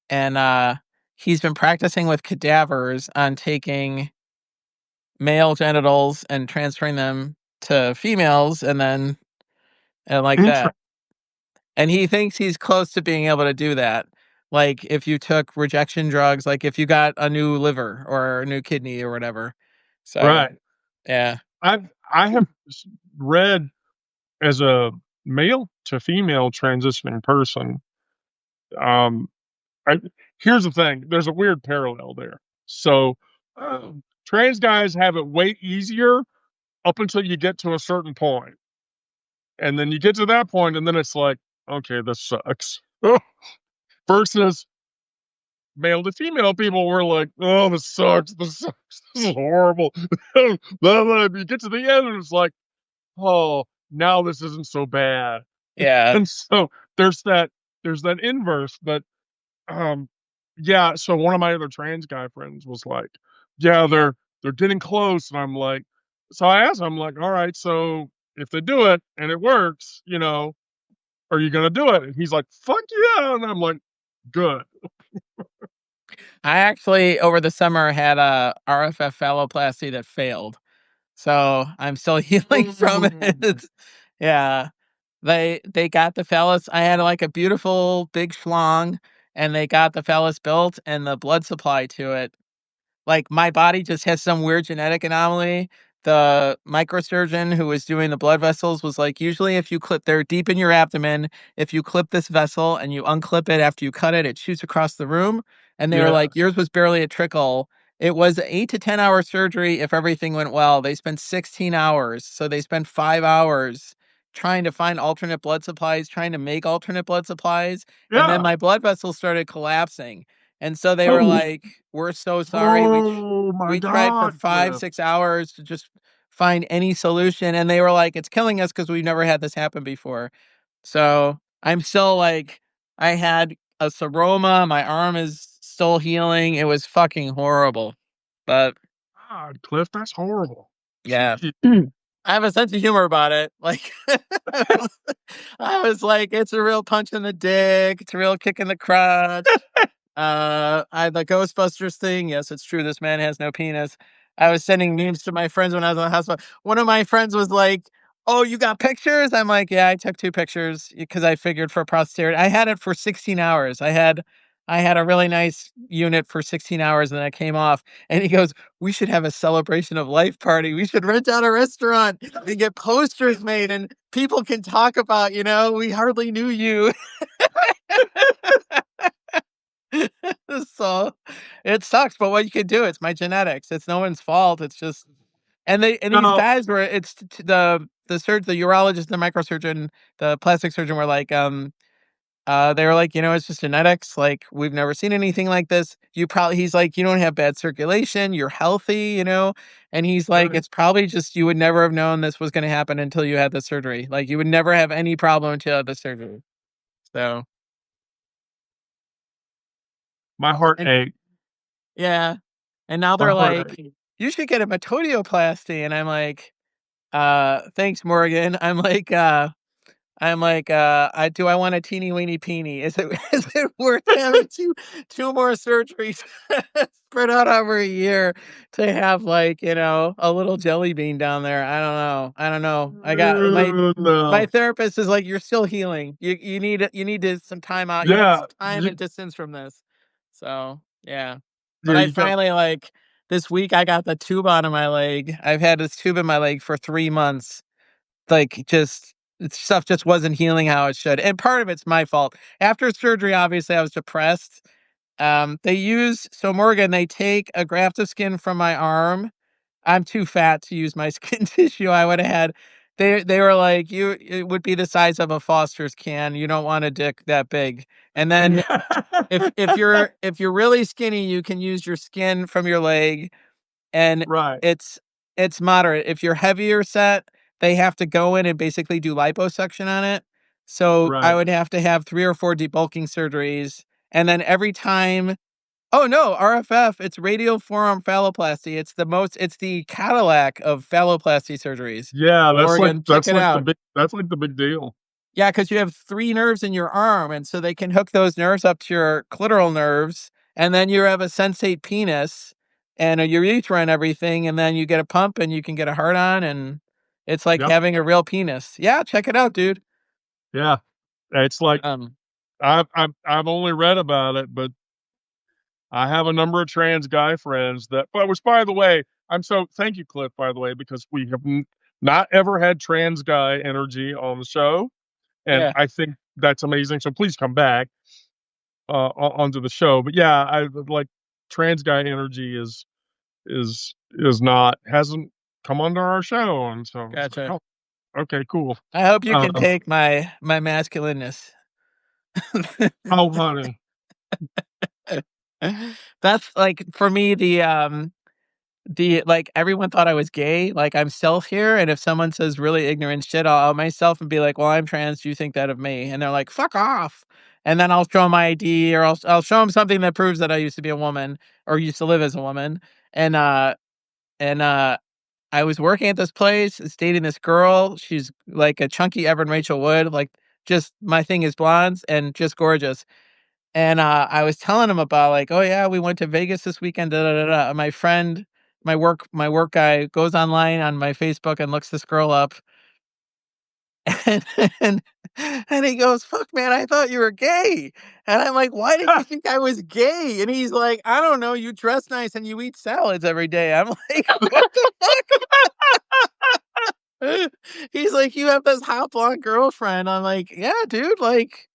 and he's been practicing with cadavers on taking male genitals and transferring them to females, and like that. And he thinks he's close to being able to do that. Like if you took rejection drugs, like if you got a new liver or a new kidney or whatever. So Right. yeah. I have read, as a male to female transitioning person, um, here's the thing. There's a weird parallel there. So, trans guys have it way easier up until you get to a certain point. And then you get to that point, and then it's like, okay, this sucks. Versus male to female people were like, oh, this sucks. This sucks. This is horrible. Then you get to the end, and it's like, oh, now this isn't so bad. Yeah. And so there's that inverse. But yeah, so one of my other trans guy friends was like, yeah, they're getting close. And I'm like, so I asked him, I'm like, all right, so if they do it and it works, are you gonna do it? And he's like, fuck yeah. And I'm like, good. I actually over the summer had a RFF phalloplasty that failed. So I'm still healing from it. Yeah. They got the phallus. I had like a beautiful big schlong, and they got the phallus built, and the blood supply to it. Like my body just has some weird genetic anomaly. The microsurgeon who was doing the blood vessels was like, usually if you clip, they're deep in your abdomen. If you clip this vessel and you unclip it after you cut it, it shoots across the room. And they were Yeah. like, yours was barely a trickle. It was an 8 to 10 hour surgery if everything went well. They spent 16 hours. So they spent 5 hours trying to find alternate blood supplies, trying to make alternate blood supplies, and then Yeah. my blood vessels started collapsing. And so they were Oh, like, "We're so sorry. oh my We tried for God, 5, Cliff. 6 hours to just find any solution." And they were like, "It's killing us because we've never had this happen before." So I'm still like, I had a seroma. My arm is still healing. It was fucking horrible. But God, Cliff, that's horrible. yeah, Gee. I have a sense of humor about it. Like, I was like, it's a real punch in the dick. It's a real kick in the crotch. I the Ghostbusters thing. Yes, it's true. This man has no penis. I was sending memes to my friends when I was on the hospital. One of my friends was like, "Oh, you got pictures?" I'm like, "Yeah, I took 2 pictures because I figured for posterity." I had it for 16 hours. I had a really nice unit for 16 hours and then I came off. And he goes, "We should have a celebration of life party. We should rent out a restaurant and get posters made and people can talk about, we hardly knew you." So it sucks, but what you can do, it's my genetics. It's no one's fault. It's just and these No, guys were it's the urologist, the microsurgeon, the plastic surgeon were like, they were like, it's just genetics. Like, we've never seen anything like this. He's like, you don't have bad circulation. You're healthy. And he's like, right. it's probably just you would never have known this was going to happen until you had the surgery. Like, you would never have any problem until you had the surgery. So, My heart and ache. yeah. And now My they're heart like, ache. you should get a metodioplasty. And I'm like, thanks, Morgan. I want a teeny weeny peeny. Is it is it worth having two more surgeries spread out over a year to have like, a little jelly bean down there? I don't know. I don't know. I got my No. therapist is like, you're still healing. You need some time out. You need Yeah. some time and distance from this. So yeah. But Yeah, I you got finally like this week I got the tube out of my leg. I've had this tube in my leg for 3 months, like, just stuff just wasn't healing how it should, and part of it's my fault. After surgery, obviously, I was depressed. They take a graft of skin from my arm. I'm too fat to use my skin tissue. I would have had they were like, it would be the size of a Foster's can. You don't want a dick that big. And then if you're really skinny, you can use your skin from your leg and right, it's moderate. If you're heavier set, they have to go in and basically do liposuction on it. So I right. would have to have 3 or 4 debulking surgeries, and then every time. Oh no, RFF, it's radial forearm phalloplasty. It's the Cadillac of phalloplasty surgeries. Yeah, Morgan, check it out. that's like the big deal. Yeah, because you have 3 nerves in your arm, and so they can hook those nerves up to your clitoral nerves, and then you have a sensate penis and a urethra and everything, and then you get a pump and you can get a heart on, and it's like Yep. having a real penis. Yeah, check it out, dude. Yeah. It's like Um, I've only read about it, but I have a number of trans guy friends but which, by the way, thank you, Cliff, by the way, because we have not ever had trans guy energy on the show. And yeah, I think that's amazing. So please come back onto the show. But yeah, I like trans guy energy is not hasn't come onto our show, and so it's like, gotcha. oh, okay, cool. I hope you can Um, take my masculineness. oh, honey, That's like for me the like everyone thought I was gay. Like I'm self here, and if someone says really ignorant shit, I'll out myself and be like, "Well, I'm trans. Do you think that of me?" And they're like, "Fuck off." And then I'll show them my ID, or I'll show them something that proves that I used to be a woman or used to live as a woman. And I was working at this place, dating this girl. She's like a chunky Evan Rachel Wood. Like, just my thing is blondes and just gorgeous. And, I was telling him about like, "Oh, yeah, we went to Vegas this weekend, da, da, da, da." My friend, my work guy goes online on my Facebook and looks this girl up, and and and he goes, "Fuck, man, I thought you were gay." And I'm like, "Why did you think I was gay?" And he's like, "I don't know, you dress nice and you eat salads every day." I'm like, "What the fuck?" He's like, "You have this hot blonde girlfriend." I'm like, "Yeah, dude, like."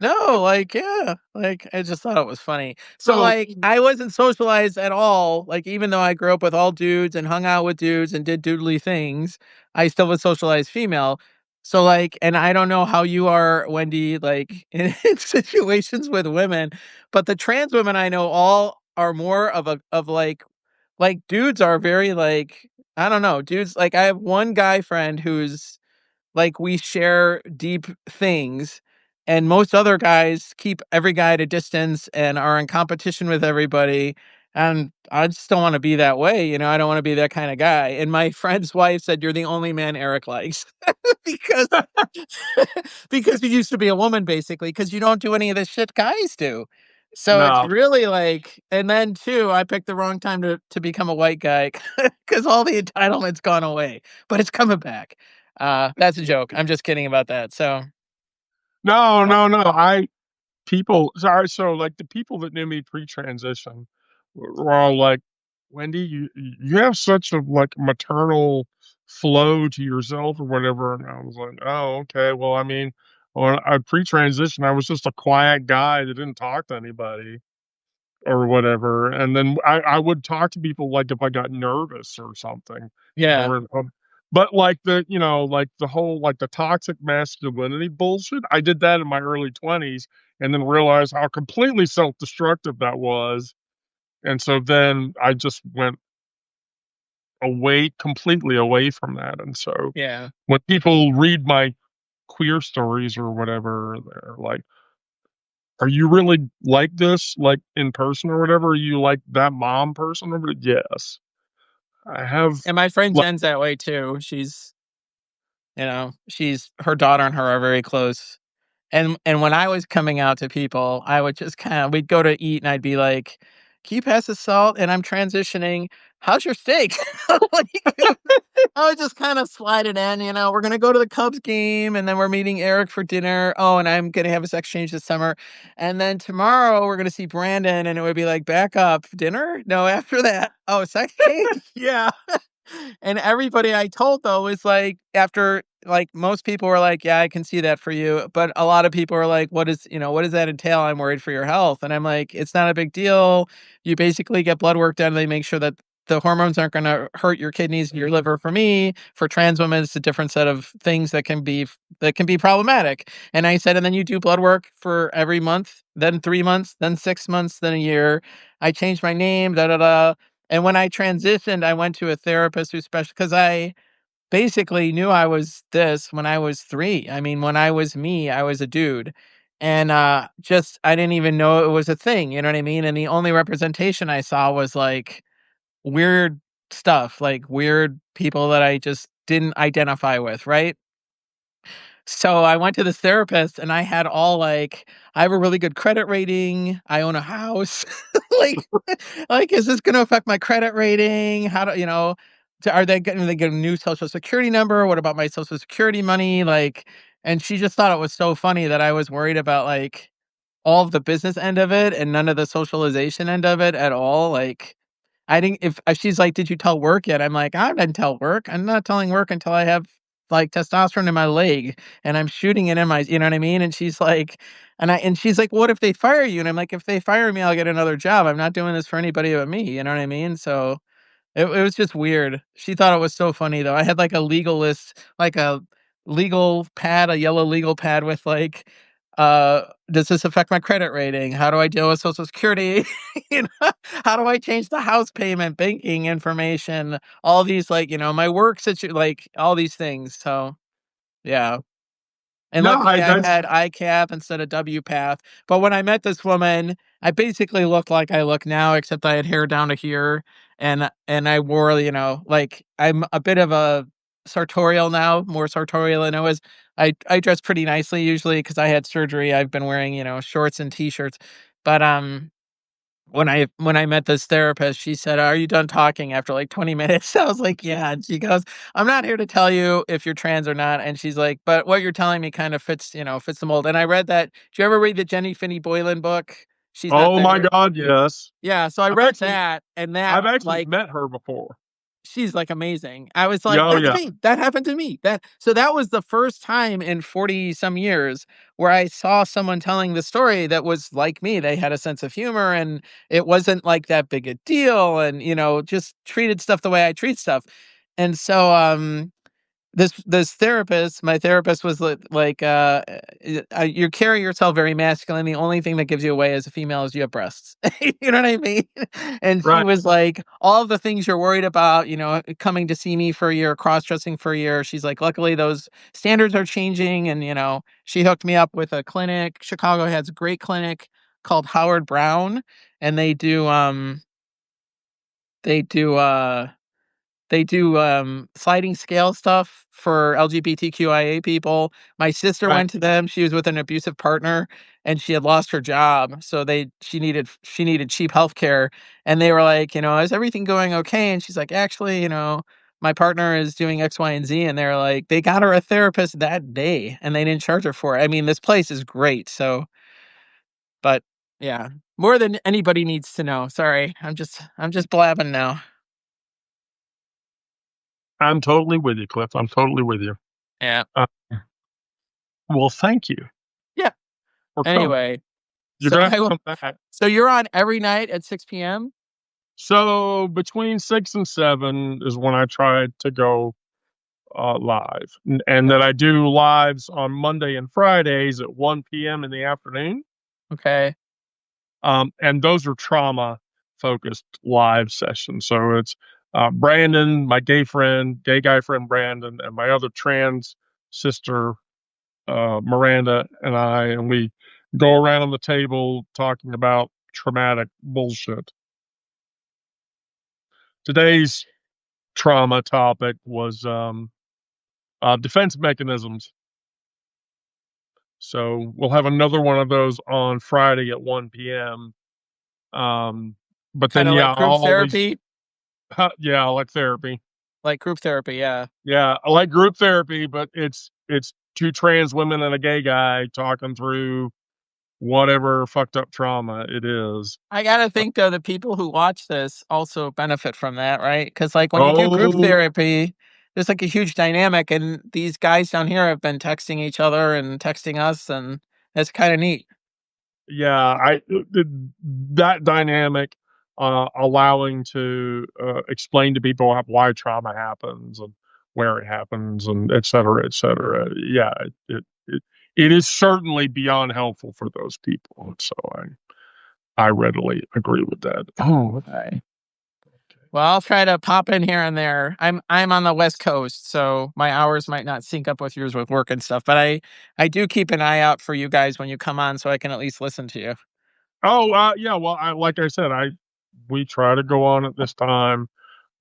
No, like, yeah, like, I just thought it was funny. So, So like, I wasn't socialized at all, like, even though I grew up with all dudes and hung out with dudes and did doodly things, I still was socialized female. So, like, and I don't know how you are, Wendy, like, in situations with women, but the trans women I know all are more of like, dudes are very, like, I don't know, dudes like, I have one guy friend who's like, we share deep things, and most other guys keep every guy at a distance and are in competition with everybody, and I just don't wanna be that way, you know, I don't wanna be that kinda guy, and my friend's wife said, "You're the only man Eric likes." Because because you used to be a woman, basically, because you don't do any of the shit guys do. So it's no, really like, and then too, I picked the wrong time to become a white guy because all the entitlement's gone away, but it's coming back. That's a joke. I'm just kidding about that. So, no, uh, no, no. I people sorry, so like the people that knew me pre-transition were all like, Wendy, you have such a like maternal flow to yourself or whatever. And I was like, oh, okay. Well, I mean, when I pre-transition, I was just a quiet guy that didn't talk to anybody or whatever. And then I would talk to people like if I got nervous or something. And yeah, we're but like like the whole like the toxic masculinity bullshit, I did that in my early 20s and then realized how completely self-destructive that was. And so then I just went completely away from that. And so yeah. when people read my queer stories or whatever, they're like, are you really like this, like in person or whatever? Are you like that mom person? Or whatever? Yes, I have. And my friend Like, Jen's that way too. She's her daughter and her are very close. And when I was coming out to people, I would just kinda we'd go to eat and I'd be like, "Can you pass the salt? And I'm transitioning. How's your steak?" Like, I would just kinda slide it in, "We're gonna go to the Cubs game, and then we're meeting Eric for dinner. Oh, and I'm gonna have a sex change this summer. And then tomorrow, we're gonna see Brandon," and it would be like, "Back up. Dinner? No, after that. Oh, sex change? Yeah." And everybody I told, though, was like, after like, most people were like, "Yeah, I can see that for you." But a lot of people are like, what does that entail? I'm worried for your health." And I'm like, "It's not a big deal. You basically get blood work done. They make sure that the hormones aren't gonna hurt your kidneys and your liver. For me, for trans women, it's a different set of things that can be problematic." And I said, "And then you do blood work for every month, then 3 months, then 6 months, then a year." I changed my name, da da da. And when I transitioned, I went to a therapist who special because I basically knew I was this when I was 3. I mean, when I was me, I was a dude. And, just I didn't even know it was a thing, you know what I mean? And the only representation I saw was, like, weird stuff, like, weird people that I just didn't identify with, right? So I went to this therapist and I had all like, I have a really good credit rating. I own a house. like, like, is this going to affect my credit rating? How do are they getting a new social security number? What about my social security money? Like, and she just thought it was so funny that I was worried about like all of the business end of it and none of the socialization end of it at all. Like, I didn't if she's like, "Did you tell work yet?" I'm like, "I didn't tell work. I'm not telling work until I have, like, testosterone in my leg, and I'm shooting it in my" you know what I mean? And she's like, "What if they fire you?" And I'm like, "If they fire me, I'll get another job. I'm not doing this for anybody but me." You know what I mean? So it was just weird. She thought it was so funny, though. I had, like, a legal list, like a legal pad, a yellow legal pad with, like, "Does this affect my credit rating? How do I deal with Social Security?" You know? "How do I change the house payment, banking information?" All these, like, my work like, all these things, so, yeah. And no, luckily, I I that's had ICAP instead of WPATH, but when I met this woman, I basically looked like I look now, except I had hair down to here, and I wore, like, I'm a bit of a sartorial now, more sartorial than I was. I dress pretty nicely usually because I had surgery. I've been wearing, shorts and T-shirts, but, when I met this therapist, she said, "Are you done talking?" After like 20 minutes. I was like, "Yeah." And she goes, "I'm not here to tell you if you're trans or not." And she's like, "But what you're telling me kind of fits the mold." And I read that. Did you ever read the Jenny Finney Boylan book? She's not oh my there. God, yes. Yeah. So I I've read actually that, and that I've actually like met her before. she's like amazing. I was Yeah, like, oh that's yeah. me. That happened to me. That was the first time in 40 some years where I saw someone telling the story that was like me. They had a sense of humor and it wasn't like that big a deal and, just treated stuff the way I treat stuff. And so, this therapist, my therapist was you carry yourself very masculine. The only thing that gives you away as a female is you have breasts. You know what I mean? And she Right. was like, all of the things you're worried about, coming to see me for a year, cross-dressing for a year. She's like, luckily those standards are changing. And, she hooked me up with a clinic. Chicago has a great clinic called Howard Brown. And they do, sliding scale stuff for LGBTQIA people. My sister Right. went to them. She was with an abusive partner and she had lost her job. So she needed cheap healthcare. And they were like, is everything going okay? And she's like, actually, my partner is doing X, Y, and Z. And they're like, they got her a therapist that day and they didn't charge her for it. I mean, this place is great. So, but yeah, more than anybody needs to know. Sorry. I'm just blabbing now. I'm totally with you, Cliff. I'm totally with you. Yeah. Uh, well, thank you Yeah. for coming. Anyway. You're So gonna have I to will. come back. So you're on every night at 6 p.m. So between 6 and 7 is when I try to go live, and that I do lives on Monday and Fridays at 1 p.m. in the afternoon. Okay. And those are trauma focused live sessions. So it's Brandon, my gay guy friend Brandon, and my other trans sister Miranda, and we go around the table talking about traumatic bullshit. Today's trauma topic was defense mechanisms. So we'll have another one of those on Friday at 1 p.m. But Kind then, of yeah, like I'll group always, therapy. yeah, I like therapy. Like group therapy. Yeah. Yeah, I like group therapy, but it's two trans women and a gay guy talking through whatever fucked up trauma it is. I gotta think though, the people who watch this also benefit from that, right? Because like when you do group Oh, therapy, there's like a huge dynamic, and these guys down here have been texting each other and texting us, and it's kind of neat. yeah, that dynamic, allowing to explain to people why trauma happens and where it happens and et cetera, et cetera. Yeah, it is certainly beyond helpful for those people. And so I readily agree with that. Oh, Right. Well, I'll try to pop in here and there. I'm on the West Coast, so my hours might not sync up with yours with work and stuff. But I do keep an eye out for you guys when you come on, so I can at least listen to you. oh, yeah. Well, like I said, we try to go on at this time.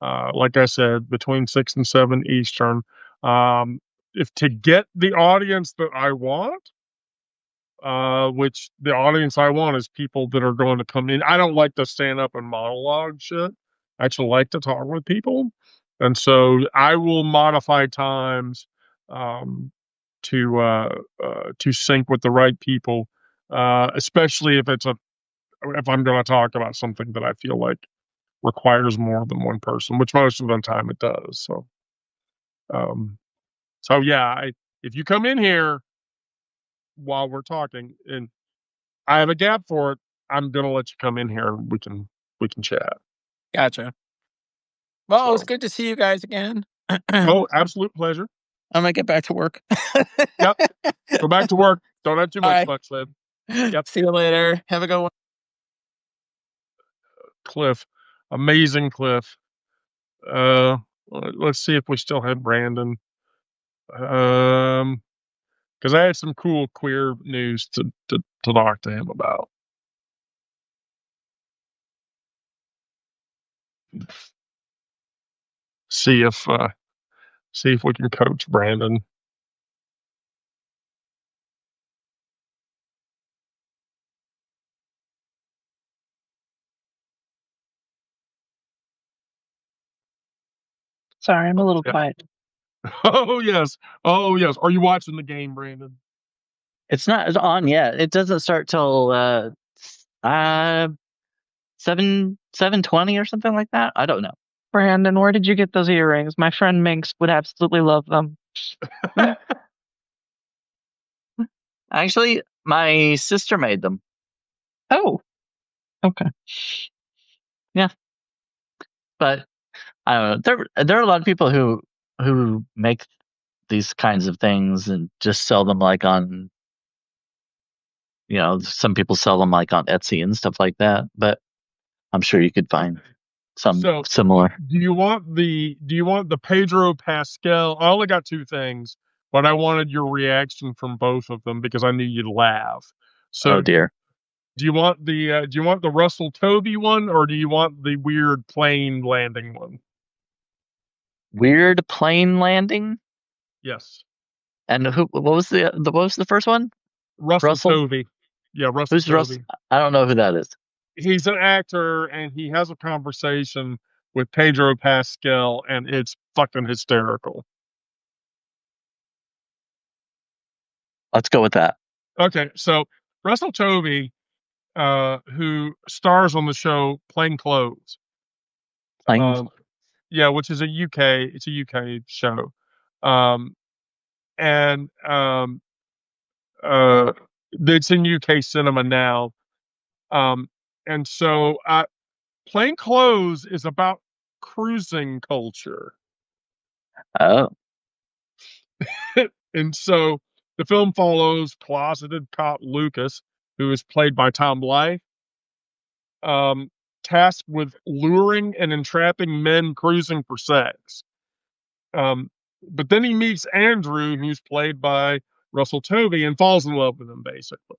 Like I said, between 6 and 7 Eastern. If to get the audience that I want, which the audience I want is people that are going to come in. I don't like to stand up and monologue shit. I actually like to talk with people, and so I will modify times um, to sync with the right people, especially if I'm going to talk about something that I feel like requires more than one person, which most of the time it does. Um, so yeah, if you come in here while we're talking and I have a gap for it, I'm gonna let you come in here and we can chat. Gotcha. Well, it was So, good to see you guys again. I'm oh, absolute pleasure. gonna get back to work. Yep, go back to work. Don't have too All much right. fun, Cliff. Yep, See you later. Have a good one. Cliff, amazing Cliff. Uh, let's see if we still have Brandon. Because I had some cool queer news to talk to him about. See if we can coach Brandon. Sorry, I'm a little Yeah. quiet. Oh yes. Oh yes. Are you watching the game, Brandon? It's not on yet. It doesn't start till 7:20 or something like that. I don't know. Brandon, where did you get those earrings? My friend Minx would absolutely love them. Actually, my sister made them. Oh, okay. But I don't know. There are a lot of people who make these kinds of things and just sell them like on, some people sell them like on Etsy and stuff like that. But I'm sure you could find some So, similar. do you want the Pedro Pascal? I only got two things, but I wanted your reaction from both of them because I knew you'd laugh. So, Oh dear. do you want the Russell Tovey one, or do you want the weird plane landing one? Weird plane landing. Yes, And what was the first one? Russell Russell? Tovey. Yeah, Russell Who's Russell? Tovey. I don't know who that is. He's an actor, and he has a conversation with Pedro Pascal, and it's fucking hysterical. Let's go with that. Okay, so Russell Tovey, who stars on the show Plain Clothes, Plane. yeah, which is it's a UK show, um, and it's in UK cinema now, and so Plain Clothes is about cruising culture. Oh. And so the film follows closeted cop Lucas, who is played by Tom Blythe, tasked with luring and entrapping men cruising for sex. But then he meets Andrew, who's played by Russell Tovey, and falls in love with him, basically.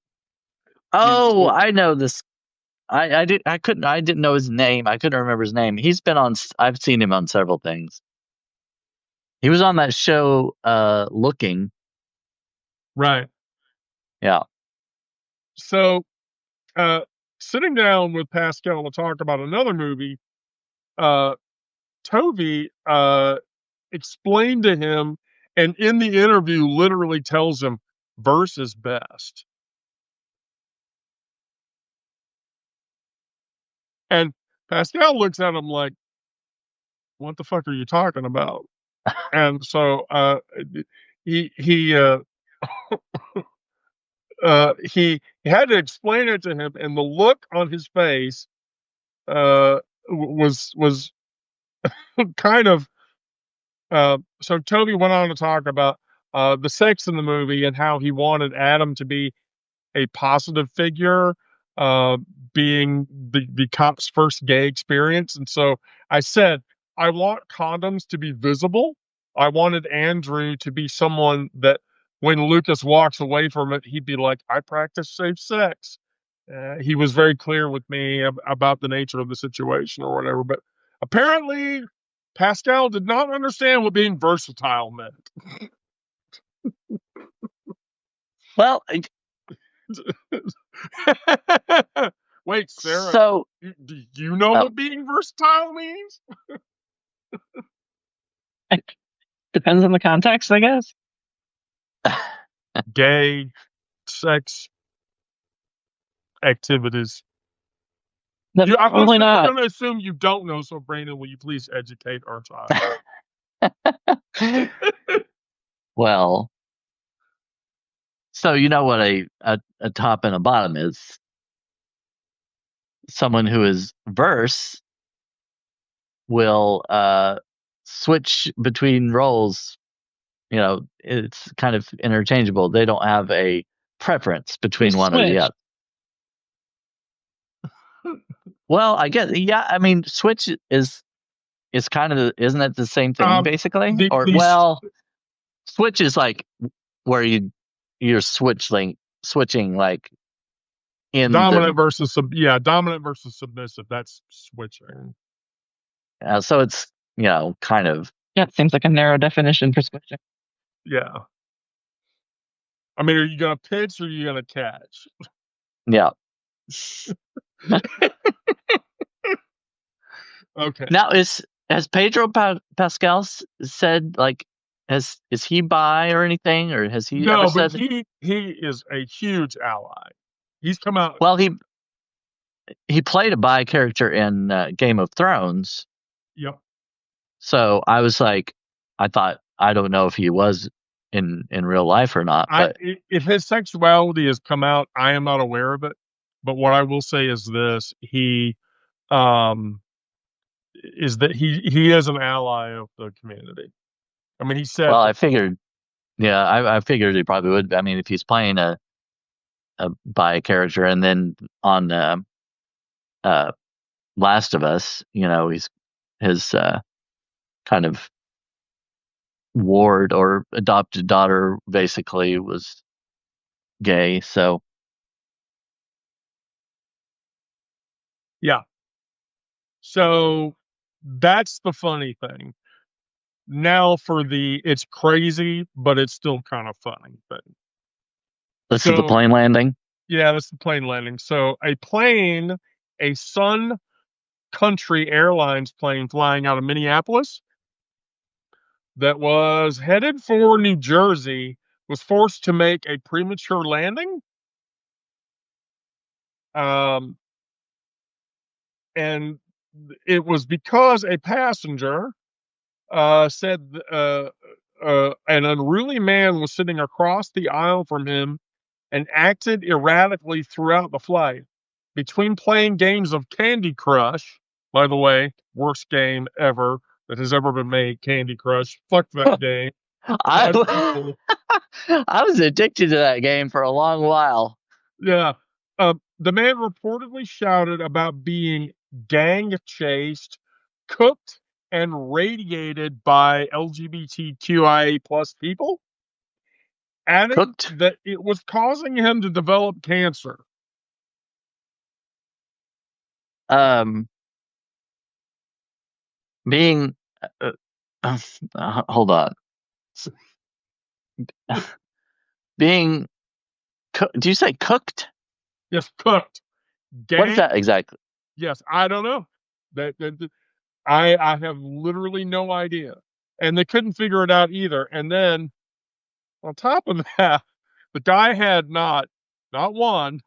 Oh, I know this. I didn't know his name. I couldn't remember his name. I've seen him on several things. He was on that show, Looking. Right. Yeah. So, sitting down with Pascal to talk about another movie, Tovey explained to him, and in the interview, literally tells him, "Verse is best." And Pascal looks at him like, "What the fuck are you talking about?" And so he he had to explain it to him, and the look on his face was kind of so Toby went on to talk about the sex in the movie and how he wanted Adam to be a positive figure, uh, being the cop's first gay experience. And so I said, I want condoms to be visible. I wanted Andrew to be someone that when Lucas walks away from it, he'd be like, I practice safe sex. He was very clear with me about the nature of the situation or whatever. But apparently, Pascal did not understand what being versatile meant. Well, Wait, Sarah, so do you know what being versatile means? Depends on the context, I guess. Gay, sex, activities. No, probably I'm not. going to assume you don't know, so Brandon, will you please educate our child? well, so you know what a top and a bottom is? Someone who is verse will switch between roles. It's kind of interchangeable. They don't have a preference between one or the other. Well, I guess, yeah. I mean, switch is kind of isn't it the same thing basically? Switch is like where you're switching like in dominant versus submissive. That's switching. So it's kind of, yeah. It seems like a narrow definition for switching. Yeah. I mean, are you gonna pitch or are you gonna catch? Yeah. Okay. Now has Pedro Pascal said, like, is he bi or anything, or has he ever said? No, but he is a huge ally. He's come out. Well, he played a bi character in Game of Thrones. Yep. So I was like, I thought, I don't know if he was in real life or not, but if his sexuality has come out, I am not aware of it. But what I will say is this: he is that he is an ally of the community. I mean, he said, well, I figured, yeah, I figured he probably would. I mean, if he's playing a bi character, and then on Last of Us, he's his kind of ward or adopted daughter basically was gay, so yeah. So that's the funny thing. Now for it's crazy, but it's still kind of funny. But this is the plane landing. Yeah, that's the plane landing. So a Sun Country Airlines plane flying out of Minneapolis that was headed for New Jersey was forced to make a premature landing. And it was because a passenger said an unruly man was sitting across the aisle from him and acted erratically throughout the flight. Between playing games of Candy Crush, by the way, worst game ever that has ever been made, Candy Crush. Fuck that game. I was addicted to that game for a long while. Yeah. The man reportedly shouted about being gang chased, cooked, and radiated by LGBTQIA plus people, adding that it was causing him to develop cancer. Being hold on. Being do you say cooked? Yes, cooked. What is that exactly? Yes, I don't know. I have literally no idea. And they couldn't figure it out either. And then on top of that, the guy had not one,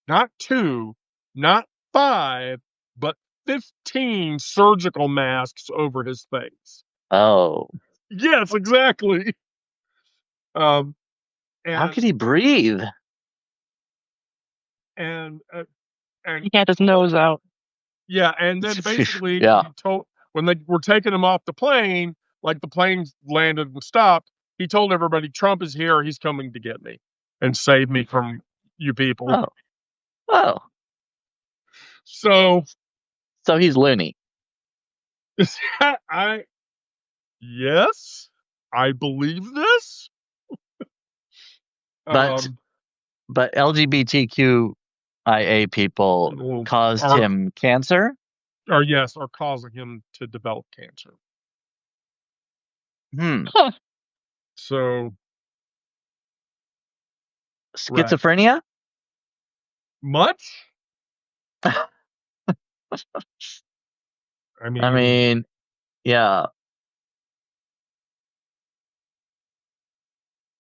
not two, not five, but 15 surgical masks over his face. Oh. Yes, exactly. How could he breathe? And he had his nose out. Yeah, and then basically, yeah. he told when they were taking him off the plane, like the plane landed and stopped, he told everybody, "Trump is here. He's coming to get me and save me from you people." Oh. So he's loony. Yes, I believe this. But LGBTQIA people caused him cancer? Or are causing him to develop cancer. Huh. So schizophrenia? Right. Much? I mean, yeah.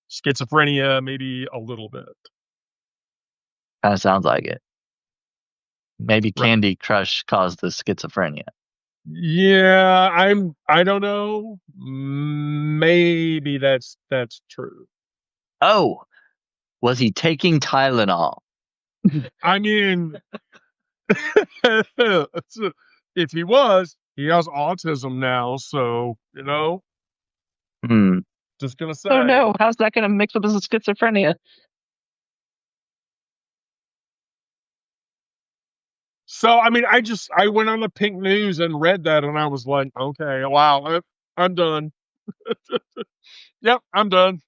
Schizophrenia, maybe a little bit. Kind of sounds like it. Maybe Candy Crush caused the schizophrenia. Yeah, I don't know. Maybe that's true. Oh, was he taking Tylenol? I mean, if he was, he has autism now, so just gonna say. Oh no, how's that gonna mix up his schizophrenia? So I mean, I went on the Pink News and read that, and I was like, okay, wow, I'm done. Yep, I'm done.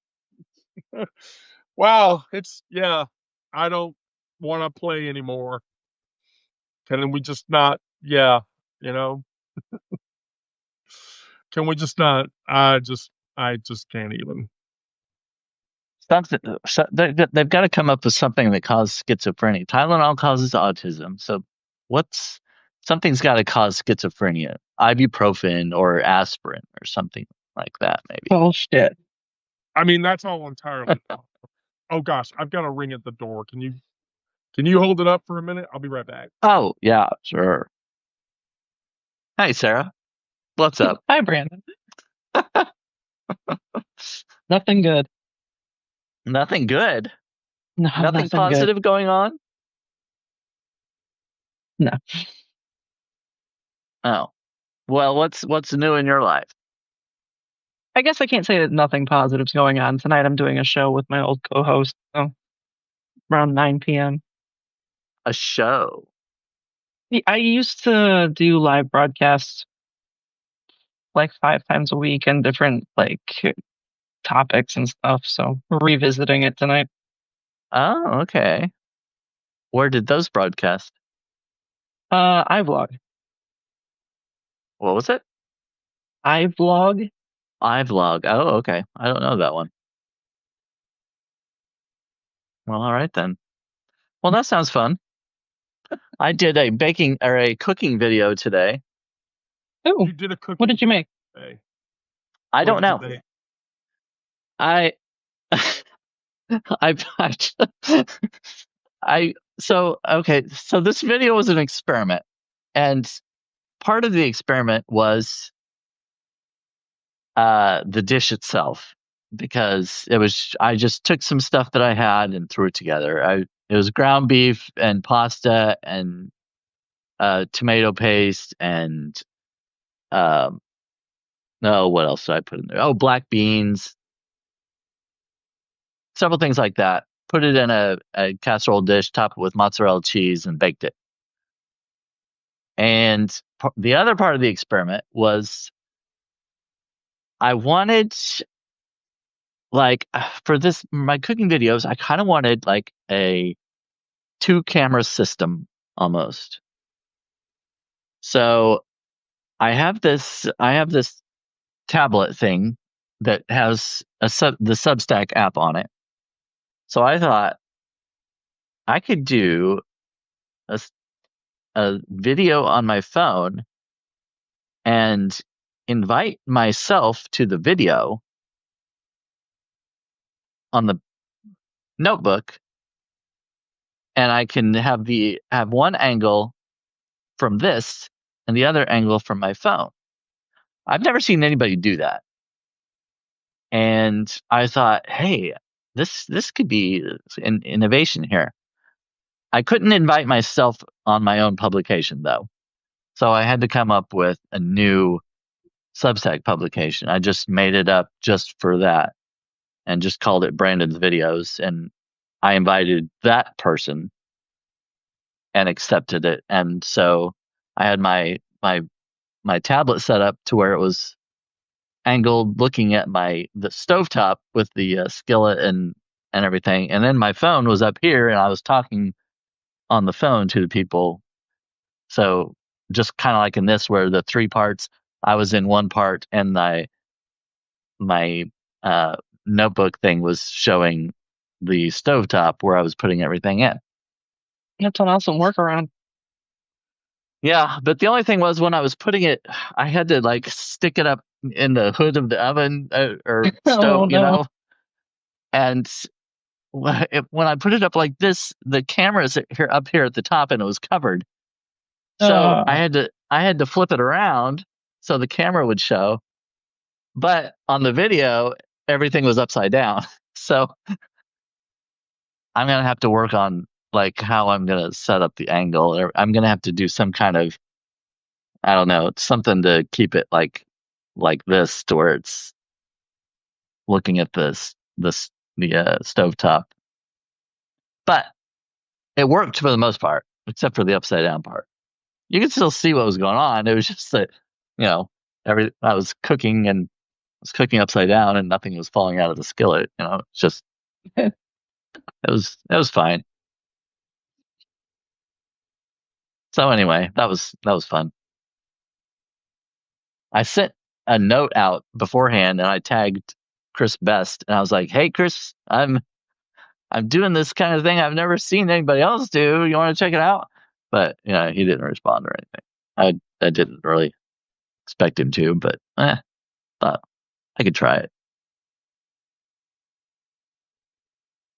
Wow, I don't want to play anymore. Can we just not? Yeah, Can we just not? I just can't even. They've got to come up with something that causes schizophrenia. Tylenol causes autism, so something's got to cause schizophrenia? Ibuprofen or aspirin or something like that, maybe. Bullshit. I mean, that's all entirely. Oh gosh, I've got a ring at the door. Can you hold it up for a minute? I'll be right back. Oh yeah, sure. Hey, Sarah. What's up? Hi, Brandon. Nothing good. Nothing good. No, Nothing positive going on. No. Oh, well, what's new in your life? I guess I can't say that nothing positive's going on. Tonight I'm doing a show with my old co-host, so around 9 p.m. A show? I used to do live broadcasts like 5 times a week and different like topics and stuff, so we're revisiting it tonight. Oh, okay. Where did those broadcast? iVlog. What was it? iVlog. iVlog. Oh, okay. I don't know that one. Well, all right then. Well, that sounds fun. I did a baking or a cooking video today. Oh, You did a cooking. what did you make? Today. I don't know. I so this video was an experiment, and part of the experiment was the dish itself, because I just took some stuff that I had and threw it together. It was ground beef and pasta and tomato paste and no, what else did I put in there? Oh, black beans, several things like that. Put it in a casserole dish, topped it with mozzarella cheese, and baked it. And the other part of the experiment was I wanted, like, for my cooking videos, I kind of wanted like a 2-camera system almost. So I have this tablet thing that has the Substack app on it. So I thought I could do a video on my phone and invite myself to the video on the notebook, and I can have one angle from this and the other angle from my phone. I've never seen anybody do that. And I thought, hey, this could be an innovation here. I couldn't invite myself on my own publication though. So I had to come up with a new Substack publication. I just made it up just for that and just called it Brandon's Videos. And I invited that person and accepted it. And so I had my tablet set up to where it was angled looking at the stovetop with the skillet and everything. And then my phone was up here and I was talking on the phone to the people. So just kind of like in this, where the 3 parts, I was in one part and my notebook thing was showing the stovetop where I was putting everything in. That's an awesome workaround. Yeah, but the only thing was, when I was putting it, I had to like stick it up in the hood of the oven or stove, Oh, no. And when I put it up like this, the camera's up here at the top and it was covered. So I had to flip it around so the camera would show. But on the video, everything was upside down. So I'm going to have to work on like how I'm going to set up the angle, or I'm going to have to do some kind of, I don't know, something to keep it like this, to where it's looking at the stovetop. But it worked for the most part, except for the upside down part. You could still see what was going on. It was just that, I was cooking upside down and nothing was falling out of the skillet. It's just it was fine. So anyway, that was fun. I sent a note out beforehand and I tagged Chris Best and I was like, "Hey Chris, I'm doing this kind of thing I've never seen anybody else do. You want to check it out?" But he didn't respond or anything. I didn't really expect him to, but thought I could try it.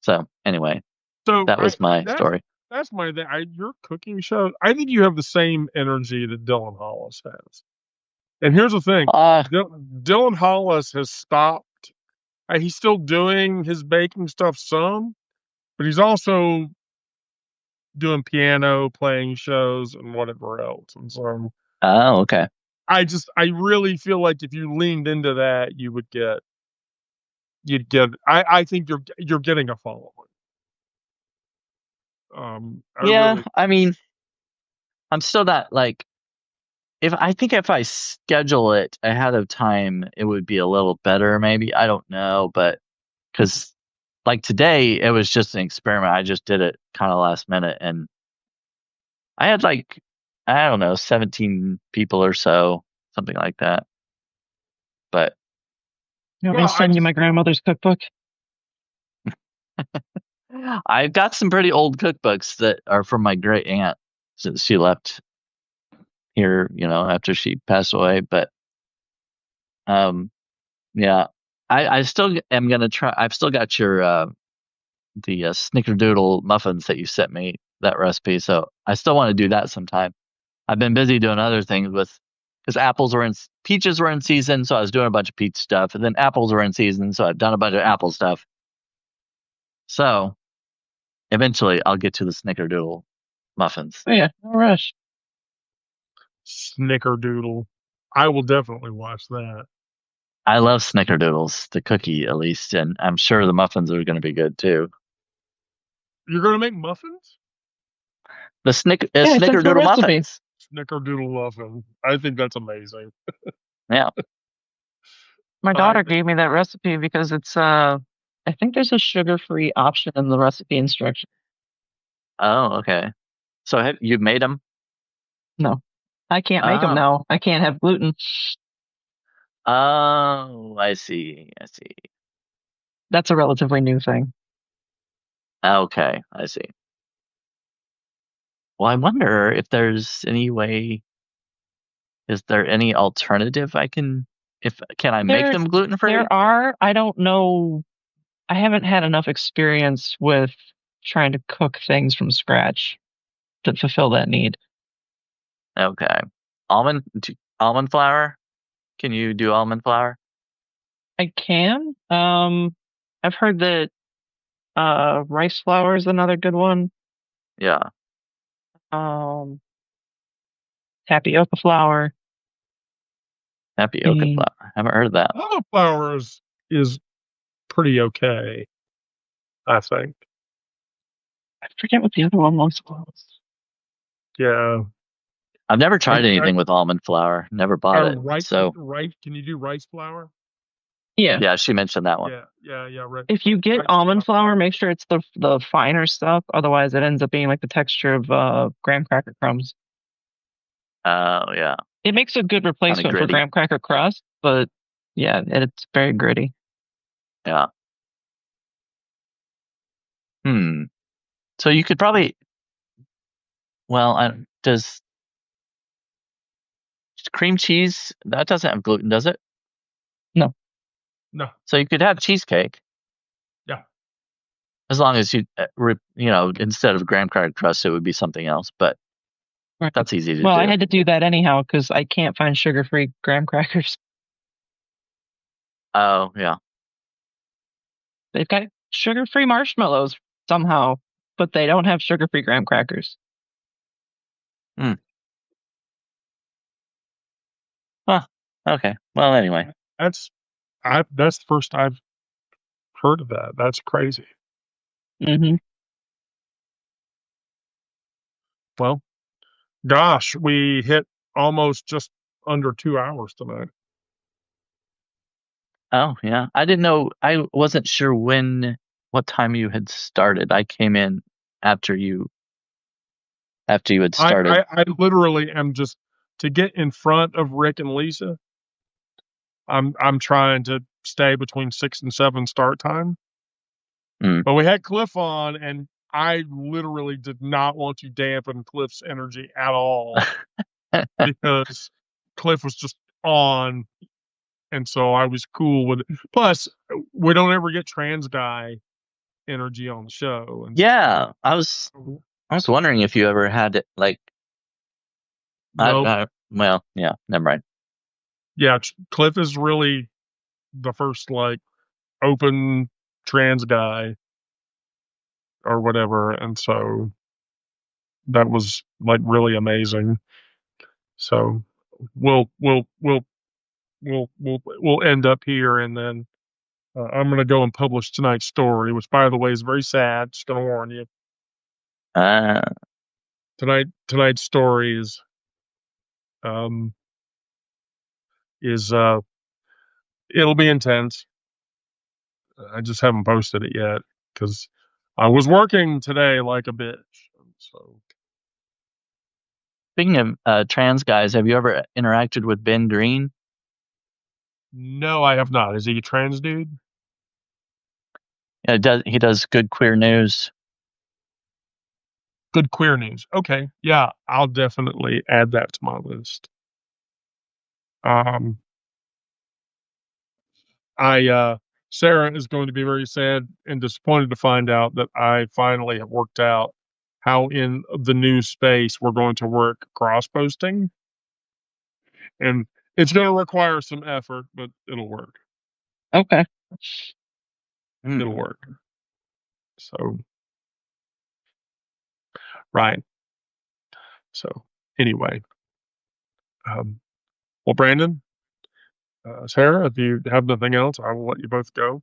So anyway, that was my story. That's my thing. Your cooking show, I think you have the same energy that Dylan Hollis has. And here's the thing: Dylan Hollis has stopped. He's still doing his baking stuff some, but he's also doing piano, playing shows, and whatever else. And so, okay. I really feel like if you leaned into that, you'd get. I think you're getting a following. I mean, I'm still not like. If I schedule it ahead of time, it would be a little better. Maybe, I don't know, but because like today, it was just an experiment. I just did it kind of last minute, and I had like, I don't know, 17 people or so, something like that. But you want me to send you my grandmother's cookbook? I've got some pretty old cookbooks that are from my great aunt since she left here, after she passed away. But yeah, I still am gonna try. I've still got your the snickerdoodle muffins that you sent me, that recipe. So I still want to do that sometime. I've been busy doing other things because peaches were in season, so I was doing a bunch of peach stuff, and then apples were in season, so I've done a bunch of apple stuff. So eventually, I'll get to the snickerdoodle muffins. Oh yeah, no rush. Snickerdoodle, I will definitely watch that. I love snickerdoodles, the cookie at least, and I'm sure the muffins are going to be good too. You're going to make muffins? The snickerdoodle muffins. Snickerdoodle muffin. I think that's amazing. Yeah. My daughter gave me that recipe because it's I think there's a sugar-free option in the recipe instruction. Oh, okay. So have you made them? No, I can't make them now. I can't have gluten. Oh, I see. That's a relatively new thing. Okay, I see. Well, I wonder if there's any way. Is there any alternative can I make them gluten-free? There are. I don't know. I haven't had enough experience with trying to cook things from scratch to fulfill that need. Okay. Almond flour? Can you do almond flour? I can. I've heard that rice flour is another good one. Yeah. Tapioca flour. Tapioca flour. I haven't heard of that. Almond flour is pretty okay, I think. I forget what the other one was. Yeah. I've never tried anything with almond flour. Never bought it. Can you do rice flour? Yeah. Yeah, she mentioned that one. Yeah. Right. If you get almond flour, make sure it's the finer stuff. Otherwise, it ends up being like the texture of graham cracker crumbs. Oh, yeah. It makes a good replacement for graham cracker crust, but yeah, it's very gritty. Yeah. So you could probably. Well, does cream cheese, that doesn't have gluten, does it? No. So you could have cheesecake. Yeah. As long as instead of graham cracker crust, it would be something else. But that's easy to do. Well, I had to do that anyhow because I can't find sugar-free graham crackers. Oh, yeah. They've got sugar-free marshmallows somehow, but they don't have sugar-free graham crackers. Huh. Okay. Well, anyway. That's the first I've heard of that. That's crazy. Mm-hmm. Well, gosh, we hit almost just under 2 hours tonight. Oh, yeah. I didn't know. I wasn't sure what time you had started. I came in after you had started. I literally am just to get in front of Rick and Lisa. I'm trying to stay between 6 and 7 start time. But we had Cliff on, and I literally did not want to dampen Cliff's energy at all because Cliff was just on, and so I was cool with it. Plus, we don't ever get trans guy energy on the show. And yeah, I was wondering if you ever had it like. Nope. Well, yeah, never mind. yeah, Cliff is really the first like open trans guy or whatever, and so that was like really amazing. So we'll end up here, and then I'm gonna go and publish tonight's story, which by the way is very sad. Just gonna warn you. Tonight's story is it'll be intense. I just haven't posted it yet because I was working today like a bitch. So speaking of trans guys, have you ever interacted with Ben Green? no, I have not. Is he a trans dude? Yeah, he does good queer news. Good queer news. Okay, yeah, I'll definitely add that to my list. Sarah is going to be very sad and disappointed to find out that I finally have worked out how in the new space we're going to work cross posting, and it's going to require some effort, but it'll work. Okay. It'll work. So, right. So, anyway, well, Brandon, Sarah, if you have nothing else, I will let you both go.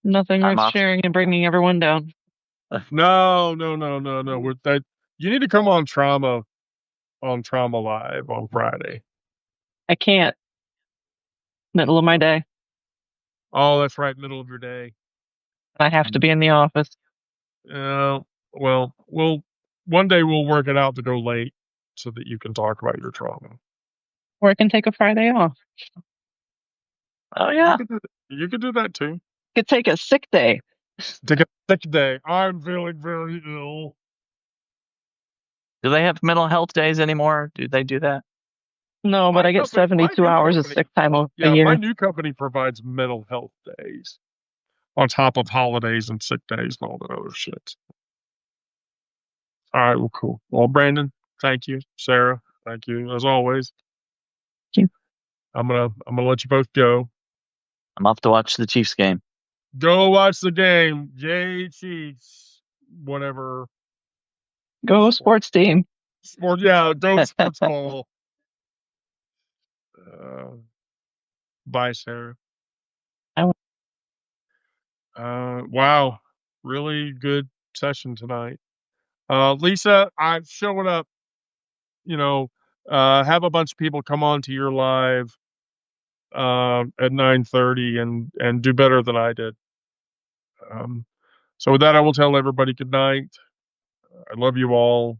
Nothing I'm worth off. sharing and bringing everyone down. No. You need to come on Trauma Live on Friday. I can't. Middle of my day. Oh, that's right, middle of your day. I have to be in the office. Well, one day we'll work it out to go late so that you can talk about your trauma. Or I can take a Friday off. Oh yeah, you could do that too. Could take a sick day. Take a sick day. I'm feeling very ill. do they have mental health days anymore? Do they do that? No, but I get 72 hours of sick time a Yeah, year. my new company provides mental health days on top of holidays and sick days and all that other shit. All right, well, cool. Well, Brandon, thank you. Sarah, thank you as always. Thank you. I'm gonna let you both go. I'm off to watch the Chiefs game. Go watch the game. Yay, Chiefs. Whatever. Go sports team. Sport, yeah, go sports ball. Bye, Sarah. Wow, really good session tonight. Lisa, I'm showing up. You know, have a bunch of people come on to your live at 9:30 and do better than I did. So with that, I will tell everybody good night. I love you all.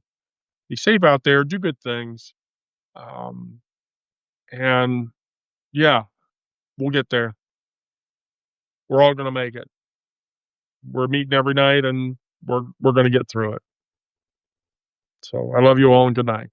Be safe out there. Do good things. And yeah, we'll get there. We're all gonna make it. We're meeting every night, and we're gonna get through it. So I love you all, and good night.